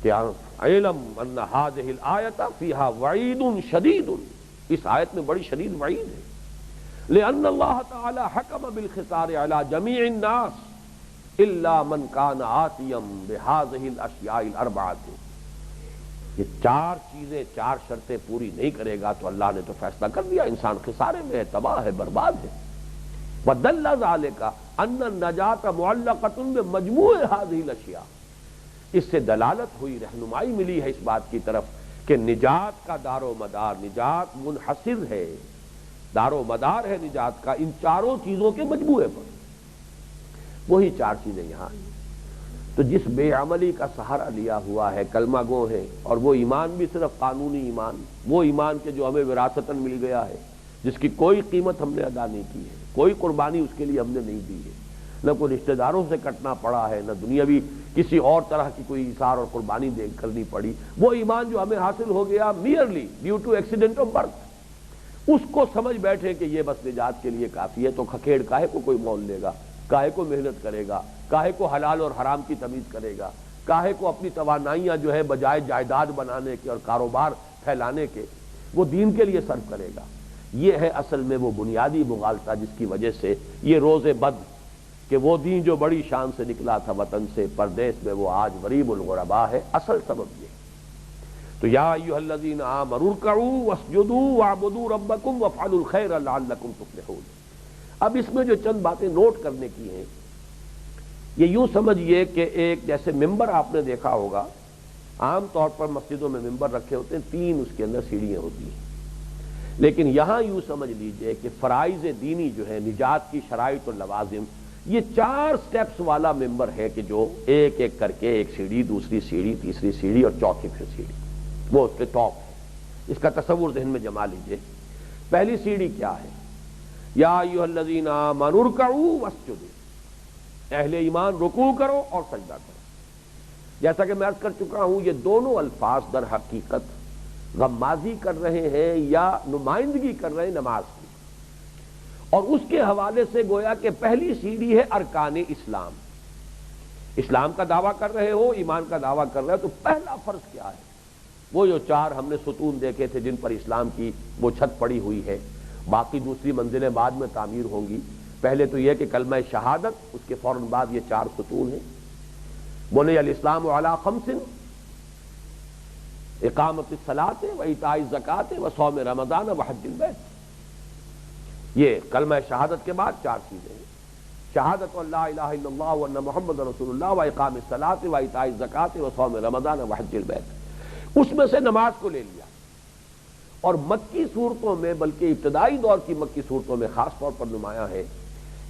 کہ علم ان هذه الآیۃ فیہا وعید شدید. اس آیت میں بڑی شدید وعید ہے. لأن اللہ تعالی حکم بالخسار علی جمیع الناس الا من کان آتیا بهذه الاشیاء الاربعۃ. یہ چار چیزیں چار شرطیں پوری نہیں کرے گا تو اللہ نے تو فیصلہ کر دیا انسان خسارے میں ہے، تباہ ہے، برباد ہے. وَدَلَّ ذَلِكَ أَنَّ النَّجَاةَ مُعَلَّقَةٌ بِمَجْمُوعِ هَذِهِ الْأَشْيَاءِ. اس سے دلالت ہوئی، رہنمائی ملی ہے اس بات کی طرف کہ نجات کا دار و مدار، نجات منحصر ہے، دار و مدار ہے نجات کا ان چاروں چیزوں کے مجموعے پر. وہی چار چیزیں یہاں ہیں. تو جس بے عملی کا سہارا لیا ہوا ہے، کلمہ گو ہے، اور وہ ایمان بھی صرف قانونی ایمان، وہ ایمان کے جو ہمیں وراثتاً مل گیا ہے، جس کی کوئی قیمت ہم نے ادا نہیں کی ہے، کوئی قربانی اس کے لیے ہم نے نہیں دی ہے، نہ کوئی رشتہ داروں سے کٹنا پڑا ہے، نہ دنیاوی کسی اور طرح کی کوئی ایثار اور قربانی دے کرنی پڑی. وہ ایمان جو ہمیں حاصل ہو گیا merely due to accident of birth, اس کو سمجھ بیٹھے کہ یہ بس نجات کے لیے کافی ہے. تو کھکھیڑ کاہے کو کوئی مول لے گا، کاہے کو محنت کرے گا، کاہے کو حلال اور حرام کی تمیز کرے گا، کاہے کو اپنی توانائیاں جو ہے بجائے جائیداد بنانے کے اور کاروبار پھیلانے کے وہ دین کے لیے صرف کرے گا. یہ ہے اصل میں وہ بنیادی مغالطہ جس کی وجہ سے یہ روز بد کہ وہ دین جو بڑی شان سے نکلا تھا وطن سے پردیس میں وہ آج غریب الغربا ہے. اصل سبب یہ. تو یا ایھا الذین آمنوا ارکعوا واسجدوا واعبدوا ربکم وافعلوا الخیر لعلکم تفلحون. اب اس میں جو چند باتیں نوٹ کرنے کی ہیں، یہ یوں سمجھیے کہ ایک جیسے ممبر آپ نے دیکھا ہوگا، عام طور پر مسجدوں میں ممبر رکھے ہوتے ہیں، 3 اس کے اندر سیڑھیاں ہوتی ہیں. لیکن یہاں یوں سمجھ لیجئے کہ فرائض دینی جو ہے، نجات کی شرائط اور لوازم، یہ 4 سٹیپس والا ممبر ہے کہ جو ایک ایک کر کے ایک سیڑھی، دوسری سیڑھی، تیسری سیڑھی اور چوتھی پھر سیڑھی، وہ اس کے ٹاپ ہے. اس کا تصور ذہن میں جما لیجئے. پہلی سیڑھی کیا ہے؟ یا ایھا الذین آمنوا ارکعوا واسجدوا. اہل ایمان رکوع کرو اور سجدہ کرو. جیسا کہ میں عرض کر چکا ہوں یہ دونوں الفاظ در حقیقت غمازی کر رہے ہیں یا نمائندگی کر رہے ہیں نماز کی، اور اس کے حوالے سے گویا کہ پہلی سیڑھی ہے ارکان اسلام. اسلام کا دعویٰ کر رہے ہو، ایمان کا دعویٰ کر رہے ہو تو پہلا فرض کیا ہے؟ وہ جو 4 ہم نے ستون دیکھے تھے جن پر اسلام کی وہ چھت پڑی ہوئی ہے. باقی دوسری منزلیں بعد میں تعمیر ہوں گی. پہلے تو یہ کہ کلمہ شہادت، اس کے فوراً بعد یہ 4 ستون ہیں. بنی الاسلام علی 5: اقامت الصلاۃ وایتاء الزکوٰۃ وصوم رمضان وحج البیت. یہ کلمہ شہادت کے بعد 4 چیزیں ہیں. شہادت ان لا الہ الا اللہ وان محمد رسول اللہ واقام الصلاۃ وایتاء الزکوٰۃ وصوم رمضان وحج البیت. اس میں سے نماز کو لے لیا. اور مکی صورتوں میں، بلکہ ابتدائی دور کی مکی صورتوں میں خاص طور پر نمایاں ہے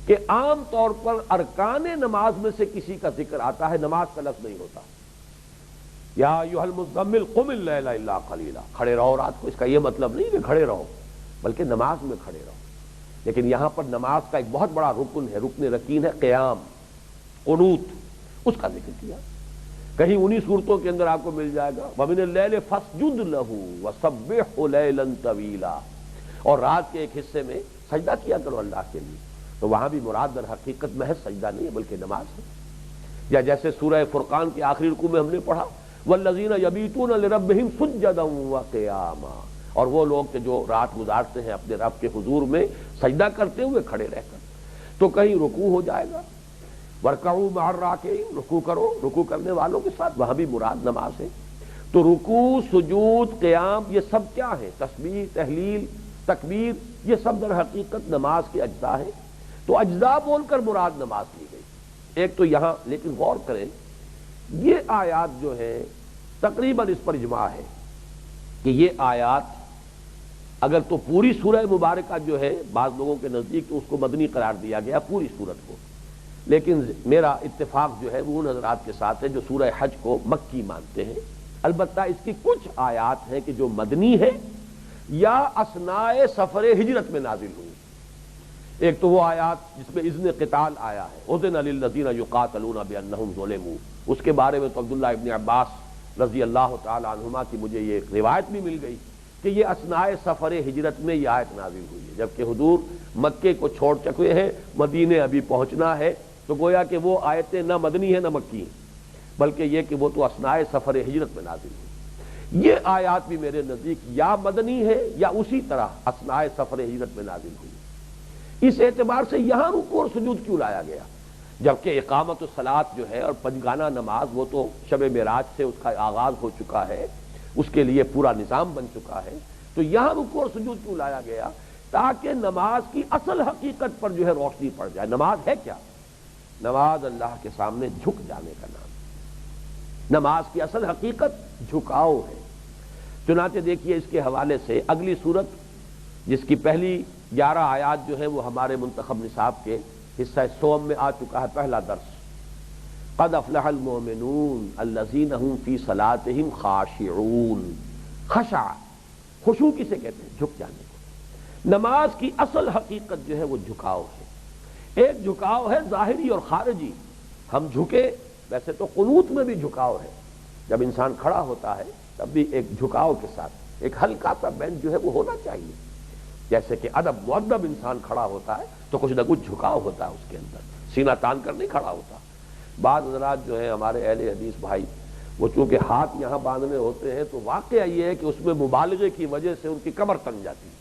کہ عام طور پر ارکان نماز میں سے کسی کا ذکر آتا ہے، نماز کا لفظ نہیں ہوتا. یا ایھا المزمل قم اللیل الا قلیلا. کھڑے رہو رات کو. اس کا یہ مطلب نہیں کہ کھڑے رہو، بلکہ نماز میں کھڑے رہو. لیکن یہاں پر نماز کا ایک بہت بڑا رکن ہے، رکن رکین ہے قیام، قنوت، اس کا ذکر کیا. کہیں انہی صورتوں کے اندر آپ کو مل جائے گا وَمِنَ اللَّيْلِ فَاسْجُدْ لَهُ وَسَبِّحْهُ لَيْلًا طَوِيلًا. اور رات کے ایک حصے میں سجدہ کیا کرو اللہ کے لیے. تو وہاں بھی مراد در حقیقت محض سجدہ نہیں ہے بلکہ نماز ہے. یا جیسے سورہ فرقان کے آخری رکوع میں ہم نے پڑھا وَالَّذِينَ يَبِيتُونَ لِرَبِّهِمْ سُجَّدًا وَقِيَامًا. اور وہ لوگ کہ جو رات گزارتے ہیں اپنے رب کے حضور میں سجدہ کرتے ہوئے کھڑے رہ کر. تو کہیں رکوع ہو جائے گا وَارْكَعُوا مَعَ الرَّاكِعِينَ، رکوع کرو رکوع کرنے والوں کے ساتھ، وہاں بھی مراد نماز ہے. تو رکوع، سجود، قیام، یہ سب کیا ہے؟ تسبیح، تحلیل، تکبیر، یہ سب در حقیقت نماز کے اجزاء ہیں. تو اجزاء بول کر مراد نماز لی گئی. ایک تو یہاں لیکن غور کریں یہ آیات جو ہیں تقریباً اس پر اجماع ہے کہ یہ آیات اگر تو پوری سورہ مبارکہ جو ہے بعض لوگوں کے نزدیک تو اس کو مدنی قرار دیا گیا پوری سورت کو، لیکن میرا اتفاق جو ہے وہ ان حضرات کے ساتھ ہے جو سورہ حج کو مکی مانتے ہیں. البتہ اس کی کچھ آیات ہیں کہ جو مدنی ہے یا اثناء سفر ہجرت میں نازل ہوئی۔ ایک تو وہ آیات جس میں اذن قتال آیا ہے، اذن للذین یقاتلون بانہم ظلموا، اس کے بارے میں تو عبداللہ ابن عباس رضی اللہ تعالی عنہما کی مجھے یہ ایک روایت بھی مل گئی کہ یہ اثناء سفر ہجرت میں یہ آیت نازل ہوئی ہے، جبکہ حضور مکے کو چھوڑ چکے ہیں، مدینے ابھی پہنچنا ہے، تو گویا کہ وہ آیتیں نہ مدنی ہیں نہ مکی ہیں، بلکہ یہ کہ وہ تو اثناء سفر ہجرت میں نازل ہوئی۔ یہ آیات بھی میرے نزدیک یا مدنی ہے یا اسی طرح اثناء سفر ہجرت میں نازل ہوئی۔ اس اعتبار سے یہاں رکوع اور سجود کیوں لایا گیا؟ جبکہ اقامت الصلاۃ جو ہے اور پنجگانہ نماز وہ تو شب معراج سے اس کا آغاز ہو چکا ہے، اس کے لیے پورا نظام بن چکا ہے، تو یہاں رکوع اور سجود کیوں لایا گیا؟ تاکہ نماز کی اصل حقیقت پر جو ہے روشنی پڑ جائے۔ نماز ہے کیا؟ نماز اللہ کے سامنے جھک جانے کا نام۔ نماز کی اصل حقیقت جھکاؤ ہے۔ چنانچہ دیکھیے اس کے حوالے سے اگلی سورت جس کی پہلی 11 آیات جو ہے وہ ہمارے منتخب نصاب کے حصہ سوم میں آ چکا ہے، پہلا درس، قد افلح المؤمنون الذین هم فی صلاتهم خاشعون۔ خشع، خشوع کسے کہتے ہیں؟ جھک جانے کو۔ نماز کی اصل حقیقت جو ہے وہ جھکاؤ ہے۔ ایک جھکاؤ ہے ظاہری اور خارجی، ہم جھکے، ویسے تو قنوت میں بھی جھکاؤ ہے، جب انسان کھڑا ہوتا ہے تب بھی ایک جھکاؤ کے ساتھ ایک ہلکا سا بینڈ جو ہے وہ ہونا چاہیے، جیسے کہ ادب مؤدب انسان کھڑا ہوتا ہے تو کچھ نہ کچھ جھکاؤ ہوتا ہے اس کے اندر، سینہ تان کر نہیں کھڑا ہوتا۔ بعض حضرات جو ہیں ہمارے اہل حدیث بھائی، وہ چونکہ ہاتھ یہاں باندھنے ہوتے ہیں تو واقعہ یہ ہے کہ اس میں مبالغے کی وجہ سے ان کی کمر تن جاتی ہے،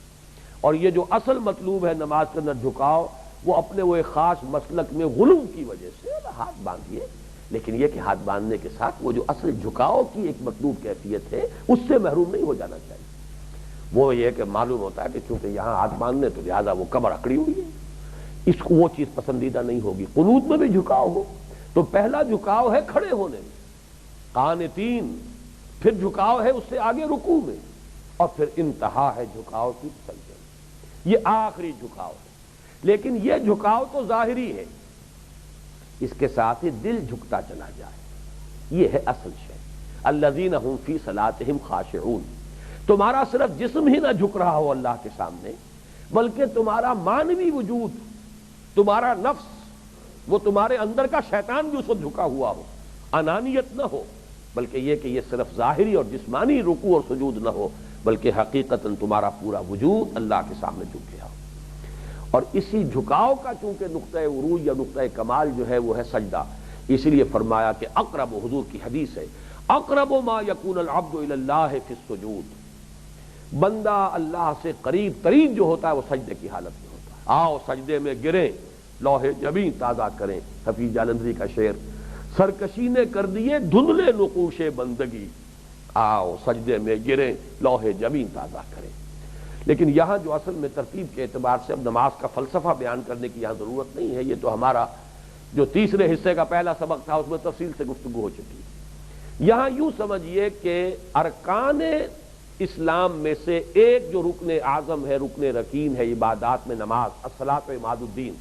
اور یہ جو اصل مطلوب ہے نماز کے اندر جھکاؤ، وہ اپنے وہ ایک خاص مسلک میں غلو کی وجہ سے ہاتھ باندھیے، لیکن یہ کہ ہاتھ باندھنے کے ساتھ وہ جو اصل جھکاؤ کی ایک مطلوب کیفیت ہے اس سے محروم نہیں ہو جانا چاہیے۔ وہ یہ کہ معلوم ہوتا ہے کہ چونکہ یہاں ہاتھ باندھنے تو لہٰذا وہ کمر اکڑی ہوئی ہے، اس کو وہ چیز پسندیدہ نہیں ہوگی۔ قنوت میں بھی جھکاؤ ہو تو پہلا جھکاؤ ہے کھڑے ہونے میں، قانتین، پھر جھکاؤ ہے اس سے آگے رکوع میں، اور پھر انتہا ہے جھکاؤ کی سجدے میں، یہ آخری جھکاؤ ہے۔ لیکن یہ جھکاؤ تو ظاہری ہے، اس کے ساتھ ہی دل جھکتا چلا جائے، یہ ہے اصل شے۔ الذین هم فی صلاتهم خاشعون۔ تمہارا صرف جسم ہی نہ جھک رہا ہو اللہ کے سامنے، بلکہ تمہارا معنوی وجود، تمہارا نفس، وہ تمہارے اندر کا شیطان بھی اس وقت جھکا ہوا ہو، انانیت نہ ہو، بلکہ یہ کہ یہ صرف ظاہری اور جسمانی رکوع اور سجود نہ ہو، بلکہ حقیقتاً تمہارا پورا وجود اللہ کے سامنے جھک گیا ہو۔ اور اسی جھکاؤ کا چونکہ نقطہ عروج یا نقطہ کمال جو ہے وہ ہے سجدہ، اس لیے فرمایا کہ اقرب، حضور کی حدیث ہے، اقرب ما یکون العبد الی اللہ فی السجود، بندہ اللہ سے قریب ترین جو ہوتا ہے وہ سجدے کی حالت میں ہوتا ہے۔ آؤ سجدے میں گریں، لوح جبیں تازہ کریں، حفیظ جالندھری کا شعر، سرکشی نے کر دیے دھندلے نقوش بندگی، آؤ سجدے میں گریں، لوح جبیں تازہ کریں۔ لیکن یہاں جو اصل میں ترتیب کے اعتبار سے اب نماز کا فلسفہ بیان کرنے کی یہاں ضرورت نہیں ہے، یہ تو ہمارا جو تیسرے حصے کا پہلا سبق تھا اس میں تفصیل سے گفتگو ہو چکی ہے۔ یہاں یوں سمجھیے کہ ارکان اسلام میں سے ایک جو رکن اعظم ہے، رکن رکین ہے عبادات میں نماز، الصلاۃ عماد الدین،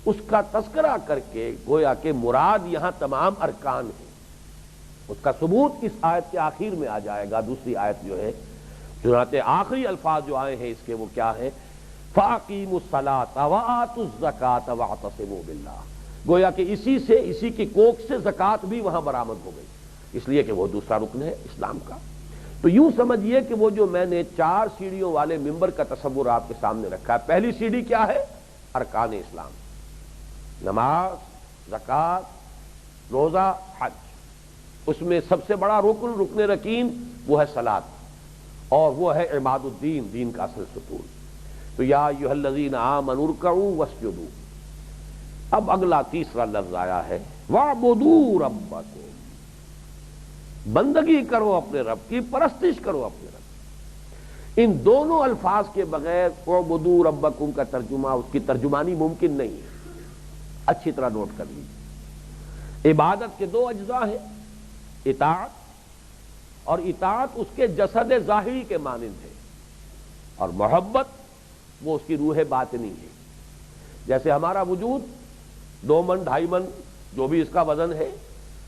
اس کا تذکرہ کر کے گویا کہ مراد یہاں تمام ارکان ہیں۔ اس کا ثبوت اس آیت کے آخر میں آ جائے گا، دوسری آیت جو ہے، چنانچہ آخری الفاظ جو آئے ہیں اس کے وہ کیا ہے؟ فَأَقِيمُوا الصَّلَاةَ وَآتُوا الزَّكَاةَ وَاعْتَصِمُوا بِاللَّهِ، گویا کہ اسی سے، اسی کی کوکھ سے زکوٰۃ بھی وہاں برآمد ہو گئی، اس لیے کہ وہ دوسرا رکن ہے اسلام کا۔ تو یوں سمجھیے کہ وہ جو میں نے 4 سیڑھیوں والے ممبر کا تصور آپ کے سامنے رکھا ہے، پہلی سیڑھی کیا ہے؟ ارکان اسلام، نماز، زکوٰۃ، روزہ، حج۔ اس میں سب سے بڑا رکن، رکن رکین، وہ ہے صلاۃ، اور وہ ہے عماد الدین، دین کا اصل ستون۔ تو یا ایھا الذین آمنوا ارکعوا واسجدوا۔ اب اگلا تیسرا لفظ آیا ہے وَاعْبُدُوا رَبَّكُمْ، بندگی کرو اپنے رب کی، پرستش کرو اپنے رب کی۔ ان دونوں الفاظ کے بغیر وَاعْبُدُوا رَبَّكُمْ کا ترجمہ، اس کی ترجمانی ممکن نہیں ہے، اچھی طرح نوٹ کر لیجیے۔ عبادت کے 2 اجزاء ہیں، اطاعت، اور اطاعت اس کے جسد ظاہری کے مانند ہے، اور محبت وہ اس کی روح باطنی ہے۔ جیسے ہمارا وجود 2 من 2.5 من جو بھی اس کا وزن ہے،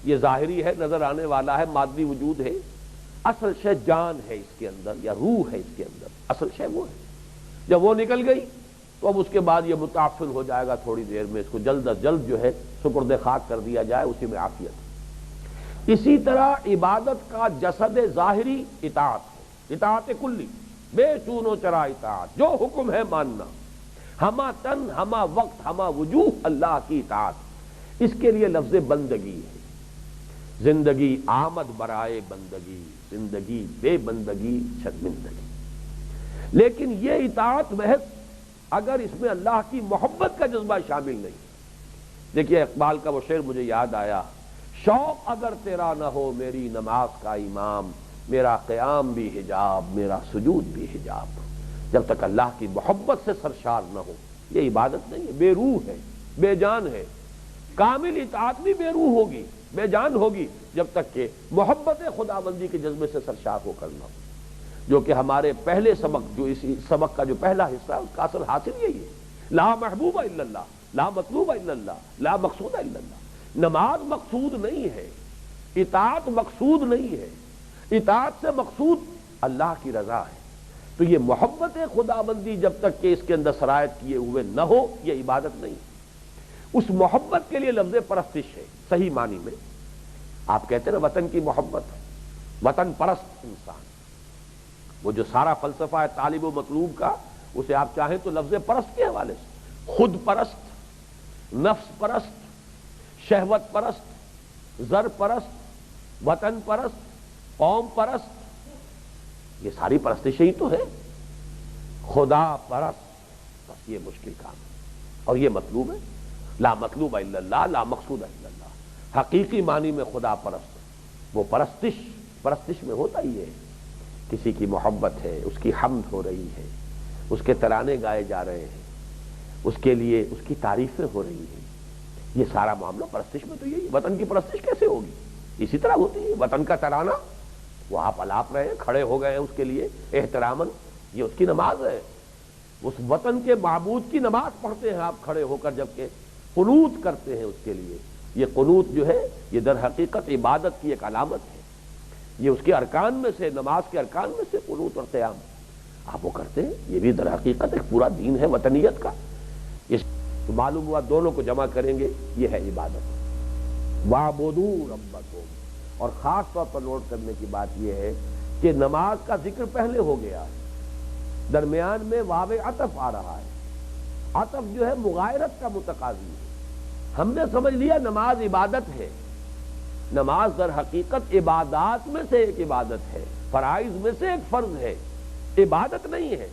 یہ ظاہری ہے، نظر آنے والا ہے، مادی وجود ہے، اصل شے جان ہے اس کے اندر یا روح ہے اس کے اندر، اصل شے وہ ہے. جب وہ نکل گئی تو اب اس کے بعد یہ متعفن ہو جائے گا تھوڑی دیر میں، اس کو جلد از جلد جو ہے سپرد خاک کر دیا جائے، اسی میں عافیت. اسی طرح عبادت کا جسد ظاہری اطاعت ہے، اطاعت کلی، بے چون و چرا اطاعت، جو حکم ہے ماننا، ہما تن ہما وقت ہما وجوہ اللہ کی اطاعت. اس کے لیے لفظ بندگی ہے. زندگی آمد برائے بندگی، زندگی بے بندگی شرمندگی. لیکن یہ اطاعت محض اگر اس میں اللہ کی محبت کا جذبہ شامل نہیں. دیکھیے اقبال کا وہ شعر مجھے یاد آیا، شوق اگر تیرا نہ ہو میری نماز کا امام، میرا قیام بھی حجاب میرا سجود بھی حجاب. جب تک اللہ کی محبت سے سرشار نہ ہو یہ عبادت نہیں ہے، بے روح ہے، بے جان ہے. کامل اطاعت بھی بے روح ہوگی، بے جان ہوگی جب تک کہ محبت خداوندی کے جذبے سے سرشار ہو کر نہ ہو. جو کہ ہمارے پہلے سبق، جو اس سبق کا جو پہلا حصہ ہے اس کا اصل حاصل یہی ہے. لا محبوب الا اللہ، لا مطلوب الا اللہ، لا مقصود الا اللہ. نماز مقصود نہیں ہے، اطاعت مقصود نہیں ہے، اطاعت سے مقصود اللہ کی رضا ہے. تو یہ محبت خداوندی جب تک کہ اس کے اندر سرایت کیے ہوئے نہ ہو یہ عبادت نہیں. اس محبت کے لیے لفظ پرستش ہے صحیح معنی میں. آپ کہتے ہیں نا وطن کی محبت، وطن پرست انسان، وہ جو سارا فلسفہ ہے طالب و مطلوب کا، اسے آپ چاہیں تو لفظ پرست کے حوالے سے خود پرست، نفس پرست، شہوت پرست، زر پرست، وطن پرست، قوم پرست، یہ ساری پرستشیں ہی تو ہے. خدا پرست، بس یہ مشکل کام ہے اور یہ مطلوب ہے. لا مطلوب الا اللہ، لا مقصود الا اللہ. حقیقی معنی میں خدا پرست، وہ پرستش میں ہوتا ہی ہے. کسی کی محبت ہے، اس کی حمد ہو رہی ہے، اس کے ترانے گائے جا رہے ہیں، اس کے لیے اس کی تعریفیں ہو رہی ہیں. یہ سارا معاملہ پرستش میں تو یہی. وطن کی پرستش کیسے ہوگی؟ اسی طرح ہوتی ہے. وطن کا ترانہ وہ آپ الاپ رہے ہیں، کھڑے ہو گئے ہیں اس کے لیے احتراماً، یہ اس کی نماز ہے. اس وطن کے معبود کی نماز پڑھتے ہیں آپ کھڑے ہو کر، جبکہ قنوت کرتے ہیں اس کے لیے. یہ قنوت جو ہے یہ در حقیقت عبادت کی ایک علامت ہے. یہ اس کے ارکان میں سے، نماز کے ارکان میں سے قنوت اور قیام آپ وہ کرتے ہیں. یہ بھی در حقیقت ایک پورا دین ہے وطنیت کا. اس تو معلوم ہوا دونوں کو جمع کریں گے یہ ہے عبادت. وَاعْبُدُوا رَبَّكُمْ. اور خاص طور پر نوٹ کرنے کی بات یہ ہے کہ نماز کا ذکر پہلے ہو گیا ہے، درمیان میں واو عطف آ رہا ہے. عطف جو ہے مغایرت کا متقاضی ہے. ہم نے سمجھ لیا نماز عبادت ہے. نماز در حقیقت عبادات میں سے ایک عبادت ہے، فرائض میں سے ایک فرض ہے، عبادت نہیں ہے.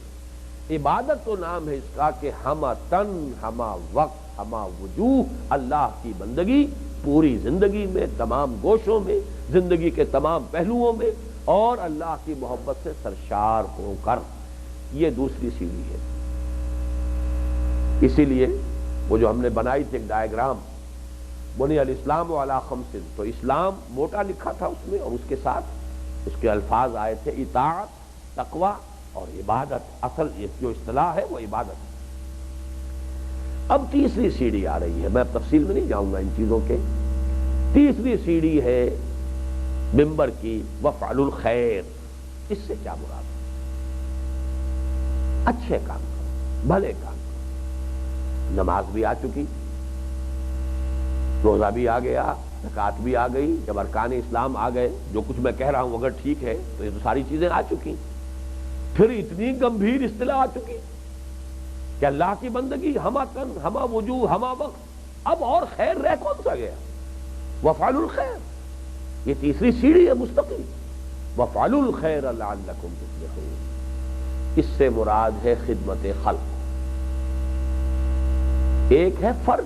عبادت تو نام ہے اس کا کہ ہما تن ہما وقت ہما وجوہ اللہ کی بندگی پوری زندگی میں، تمام گوشوں میں، زندگی کے تمام پہلوؤں میں، اور اللہ کی محبت سے سرشار ہو کر. یہ دوسری سیڑھی ہے. اسی لیے وہ جو ہم نے بنائی تھی ایک ڈائیگرام، بنی الاسلام علی خمس، تو اسلام موٹا لکھا تھا اس میں، اور اس کے ساتھ اس کے الفاظ آئے تھے اطاعت، تقوی اور عبادت. اصل جو اصطلاح ہے وہ عبادت ہے. اب تیسری سیڑھی آ رہی ہے. میں اب تفصیل میں نہیں جاؤں گا ان چیزوں کے. تیسری سیڑھی ہے منبر کی، وفعل الخیر. اس سے کیا مراد ہے؟ اچھے کام کرو، بھلے کام کرو. نماز بھی آ چکی، روزہ بھی آ گیا، زکوٰۃ بھی آ گئی. جب ارکان اسلام آ گئے، جو کچھ میں کہہ رہا ہوں اگر ٹھیک ہے تو یہ تو ساری چیزیں آ چکی. پھر اتنی گمبھیر اصطلاح آ چکی کہ اللہ کی بندگی ہما تن ہما وجوہ ہما وقت. اب اور خیر رہ کون سا گیا؟ وفعل الخیر. یہ تیسری سیڑھی ہے مستقل. وفعل الخیر لعلکم تفلحون. اس سے مراد ہے خدمت خلق. ایک ہے فرض،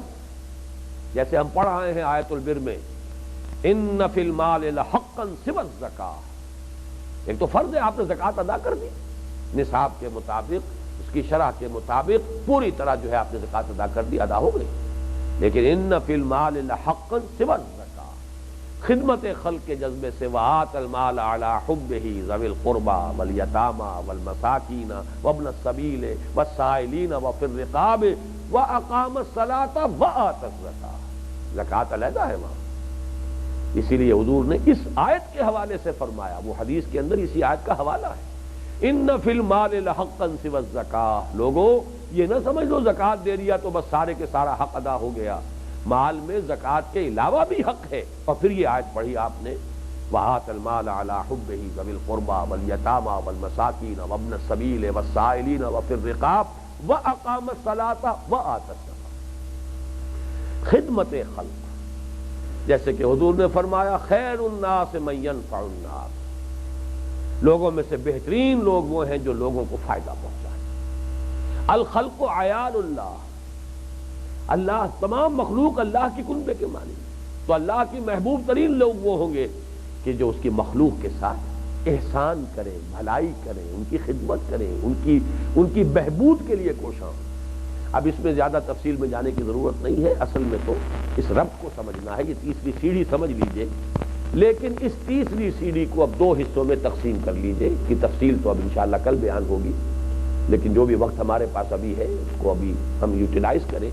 جیسے ہم پڑھ رہے ہیں آیت البر میں، ان فی المال لحقا سوى الزکاۃ. ایک تو فرض ہے، آپ نے زکوٰۃ ادا کر دی نصاب کے مطابق، اس کی شرح کے مطابق پوری طرح جو ہے آپ نے زکوٰۃ ادا کر دی، ادا ہو گئی. لیکن ان فی المال لحقا سوى الزکاۃ، خدمت خلق کے جذبے سے وآت المال علی حبہ ذوی القربى والیتامى والمساکین وابن السبیل والسائلین وفی الرقاب واقام الصلاۃ وآت الزکاۃ. زکوٰۃ علیحدہ ہے وہاں. اسی لیے حضور نے اس آیت کے حوالے سے فرمایا، وہ حدیث کے اندر اسی آیت کا حوالہ ہے، ان فی المال لحقا سوی الزکاۃ، لوگوں یہ نہ سمجھ لو زکوٰۃ دے دیا تو بس سارے کے سارا حق ادا ہو گیا، مال میں زکوٰۃ کے علاوہ بھی حق ہے۔ اور پھر یہ آیت پڑھی آپ نے، وَآتَ الْمَالَ عَلَىٰ حُبِّهِ ذَوِي الْقُرْبَىٰ وَالْيَتَامَىٰ وَالْمَسَاكِينَ وَابْنَ السَّبِيلِ وَالسَّائِلِينَ وَفِي الرِّقَابِ وَأَقَامَ الصَّلَاةَ وَآتَى الزَّكَاةَ، خدمت خلق، جیسے کہ حضور نے فرمایا خیر الناس من ينفع الناس، لوگوں میں سے بہترین لوگ وہ ہیں جو لوگوں کو فائدہ پہنچائیں۔ الخلق عیال اللہ، اللہ تمام مخلوق اللہ کی کنبے کے معنی، تو اللہ کی محبوب ترین لوگ وہ ہوں گے کہ جو اس کی مخلوق کے ساتھ احسان کریں، بھلائی کریں، ان کی خدمت کریں، ان کی بہبود کے لیے کوشاں۔ اب اس میں زیادہ تفصیل میں جانے کی ضرورت نہیں ہے، اصل میں تو اس رب کو سمجھنا ہے، یہ تیسری سیڑھی سمجھ لیجئے، لیکن اس تیسری سیڑھی کو اب دو حصوں میں تقسیم کر لیجئے، اس کی تفصیل تو اب انشاءاللہ کل بیان ہوگی، لیکن جو بھی وقت ہمارے پاس ابھی ہے اس کو ابھی ہم یوٹیلائز کریں۔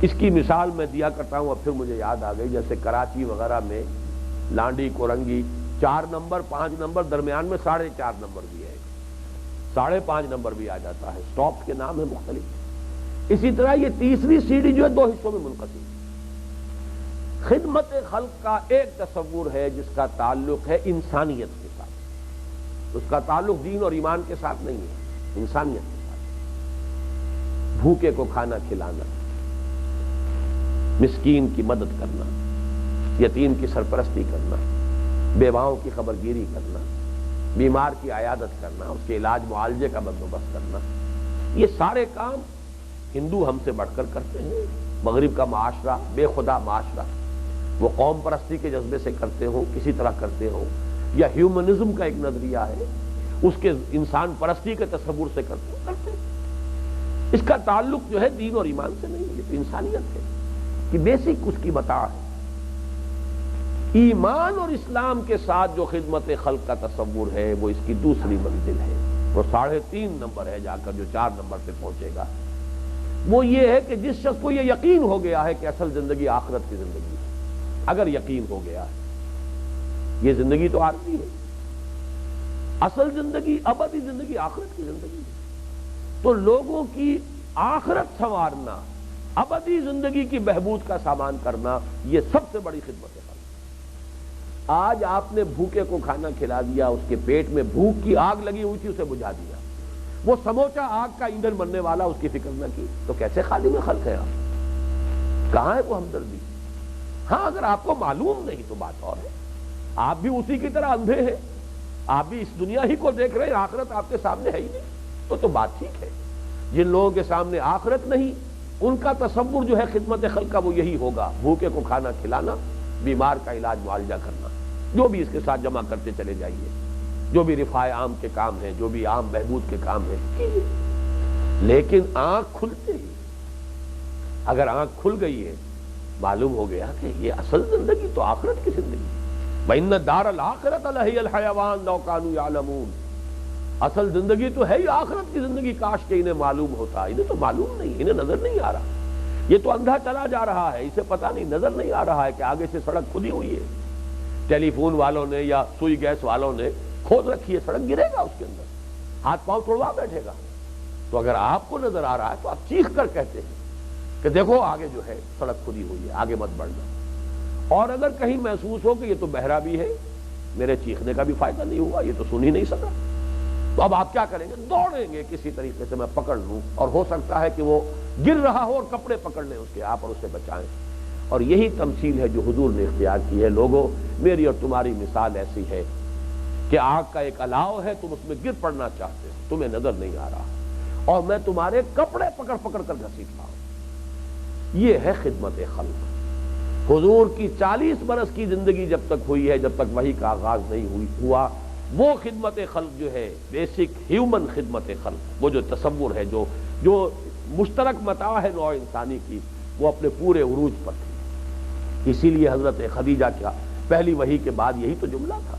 اس کی مثال میں دیا کرتا ہوں، اب پھر مجھے یاد آ گئی، جیسے کراچی وغیرہ میں لانڈی کورنگی 4 نمبر 5 نمبر، درمیان میں 4.5 نمبر بھی ہے، 5.5 نمبر بھی آ جاتا ہے، سٹاپ کے نام ہے مختلف۔ اسی طرح یہ تیسری سیڑھی جو ہے 2 حصوں میں منقسم ہے۔ خدمت خلق کا ایک تصور ہے جس کا تعلق ہے انسانیت کے ساتھ، اس کا تعلق دین اور ایمان کے ساتھ نہیں ہے، انسانیت کے ساتھ، بھوکے کو کھانا کھلانا، مسکین کی مدد کرنا، یتیم کی سرپرستی کرنا، بیواؤں کی خبرگیری کرنا، بیمار کی عیادت کرنا، اس کے علاج معالجے کا بندوبست کرنا، یہ سارے کام ہندو ہم سے بڑھ کر کرتے ہیں۔ مغرب کا معاشرہ بے خدا معاشرہ، وہ قوم پرستی کے جذبے سے کرتے ہوں، کسی طرح کرتے ہوں، یا ہیومنزم کا ایک نظریہ ہے اس کے انسان پرستی کے تصور سے کرتے ہیں، اس کا تعلق جو ہے دین اور ایمان سے نہیں، یہ تو انسانیت ہے کہ بیسک اس کی متاع ہے۔ ایمان اور اسلام کے ساتھ جو خدمت خلق کا تصور ہے وہ اس کی دوسری منزل ہے، وہ 3.5 نمبر ہے، جا کر جو 4 نمبر پہ پہنچے گا وہ یہ ہے کہ جس شخص کو یہ یقین ہو گیا ہے کہ اصل زندگی آخرت کی زندگی ہے، اگر یقین ہو گیا ہے یہ زندگی تو عارضی ہے، اصل زندگی ابدی زندگی آخرت کی زندگی ہے، تو لوگوں کی آخرت سنوارنا، ابدی زندگی کی بہبود کا سامان کرنا، یہ سب سے بڑی خدمت ہے۔ آج آپ نے بھوکے کو کھانا کھلا دیا، اس کے پیٹ میں بھوک کی آگ لگی ہوئی تھی، اسے بجھا دیا، وہ سموچا آگ کا ایندھن بننے والا اس کی فکر نہ کی، تو کیسے خالق خلق ہے آپ؟ کہاں ہے وہ ہمدردی؟ ہاں اگر آپ کو معلوم نہیں تو بات اور ہے، آپ بھی اسی کی طرح اندھے ہیں، آپ بھی اس دنیا ہی کو دیکھ رہے ہیں، آخرت آپ کے سامنے ہے ہی نہیں، تو بات ٹھیک ہے۔ جن لوگوں کے سامنے آخرت نہیں، ان کا تصور جو ہے خدمت خلق کا وہ یہی ہوگا، بھوکے کو کھانا کھلانا، بیمار کا علاج معالجہ کرنا، جو بھی اس کے ساتھ جمع کرتے چلے جائیے، جو بھی رفاع عام کے کام ہیں، جو بھی عام بہبود کے کام ہیں کیجیے، لیکن آنکھ کھلتے ہی اگر آنکھ کھل گئی ہے، معلوم ہو گیا کہ یہ اصل زندگی تو آخرت کی زندگی ہے، وَإِنَّ الدَّارَ الْآخِرَةَ لَهِيَ الْحَيَوَانُ لَوْ كَانُوا يَعْلَمُونَ، اصل زندگی تو ہے ہی آخرت کی زندگی، کاش کہ انہیں معلوم ہوتا، انہیں تو معلوم نہیں، انہیں نظر نہیں آ رہا، یہ تو اندھا چلا جا رہا ہے، اسے پتہ نہیں، نظر نہیں آ رہا ہے کہ آگے سے سڑک کھلی ہوئی ہے، ٹیلی فون والوں نے یا سوئی گیس والوں نے کھود رکھی ہے، سڑک گرے گا اس کے اندر، ہاتھ پاؤں توڑوا بیٹھے گا، تو اگر آپ کو نظر آ رہا ہے تو آپ چیخ کر کہتے ہیں کہ دیکھو آگے جو ہے سڑک کھلی ہوئی ہے، آگے مت بڑھنا، اور اگر کہیں محسوس ہو کہ یہ تو بہرا بھی ہے، میرے چیخنے کا بھی فائدہ نہیں ہوا، یہ تو سن ہی نہیں سکا، تو اب آپ کیا کریں گے؟ دوڑیں گے کسی طریقے سے میں پکڑ لوں، اور ہو سکتا ہے کہ وہ گر رہا ہو اور کپڑے پکڑ لیں اس کے، آپ اور اسے بچائیں۔ اور یہی تمثیل ہے جو حضور نے اختیار کی ہے۔ لوگوں، میری اور تمہاری مثال ایسی ہے کہ آگ کا ایک الاؤ ہے، تم اس میں گر پڑنا چاہتے ہو، تمہیں نظر نہیں آ رہا، اور میں تمہارے کپڑے پکڑ پکڑ کر گھسیٹ رہا ہوں، یہ ہے خدمت خلق۔ حضور کی 40 برس کی زندگی جب تک ہوئی ہے، جب تک وحی کا آغاز نہیں ہوا، وہ خدمت خلق جو ہے، بیسک ہیومن خدمت خلق، وہ جو تصور ہے، جو مشترک متاع ہے نوع انسانی کی، وہ اپنے پورے عروج پر تھی۔ اسی لیے حضرت خدیجہ کا پہلی وحی کے بعد یہی تو جملہ تھا،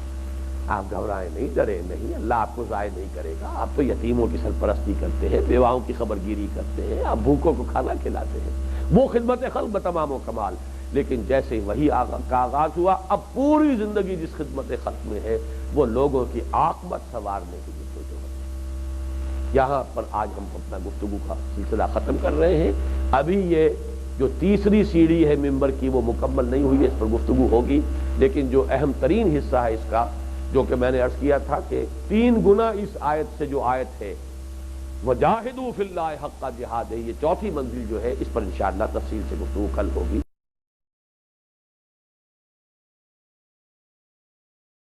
آپ گھبرائیں نہیں، ڈریں نہیں، اللہ آپ کو ضائع نہیں کرے گا، آپ تو یتیموں کی سرپرستی کرتے ہیں، بیواؤں کی خبرگیری کرتے ہیں، آپ بھوکوں کو کھانا کھلاتے ہیں، وہ خدمت خلق بتمام و کمال۔ لیکن جیسے وہی کا آغاز ہوا، اب پوری زندگی جس خدمت خلق میں ہے وہ لوگوں کی عاقبت سنوارنے کی جدوجہد ہے۔ یہاں پر آج ہم اپنا گفتگو کا سلسلہ ختم کر رہے ہیں۔ ابھی یہ جو تیسری سیڑھی ہے ممبر کی وہ مکمل نہیں ہوئی ہے، اس پر گفتگو ہوگی، لیکن جو اہم ترین حصہ ہے اس کا، جو کہ میں نے عرض کیا تھا کہ 3 گنا اس آیت سے جو آیت ہے وَجَاهِدُوا فِي اللَّهِ حَقَّ جِهَادِهِ، یہ چوتھی منزل جو ہے اس پر انشاءاللہ تفصیل سے گفتگو کل ہوگی۔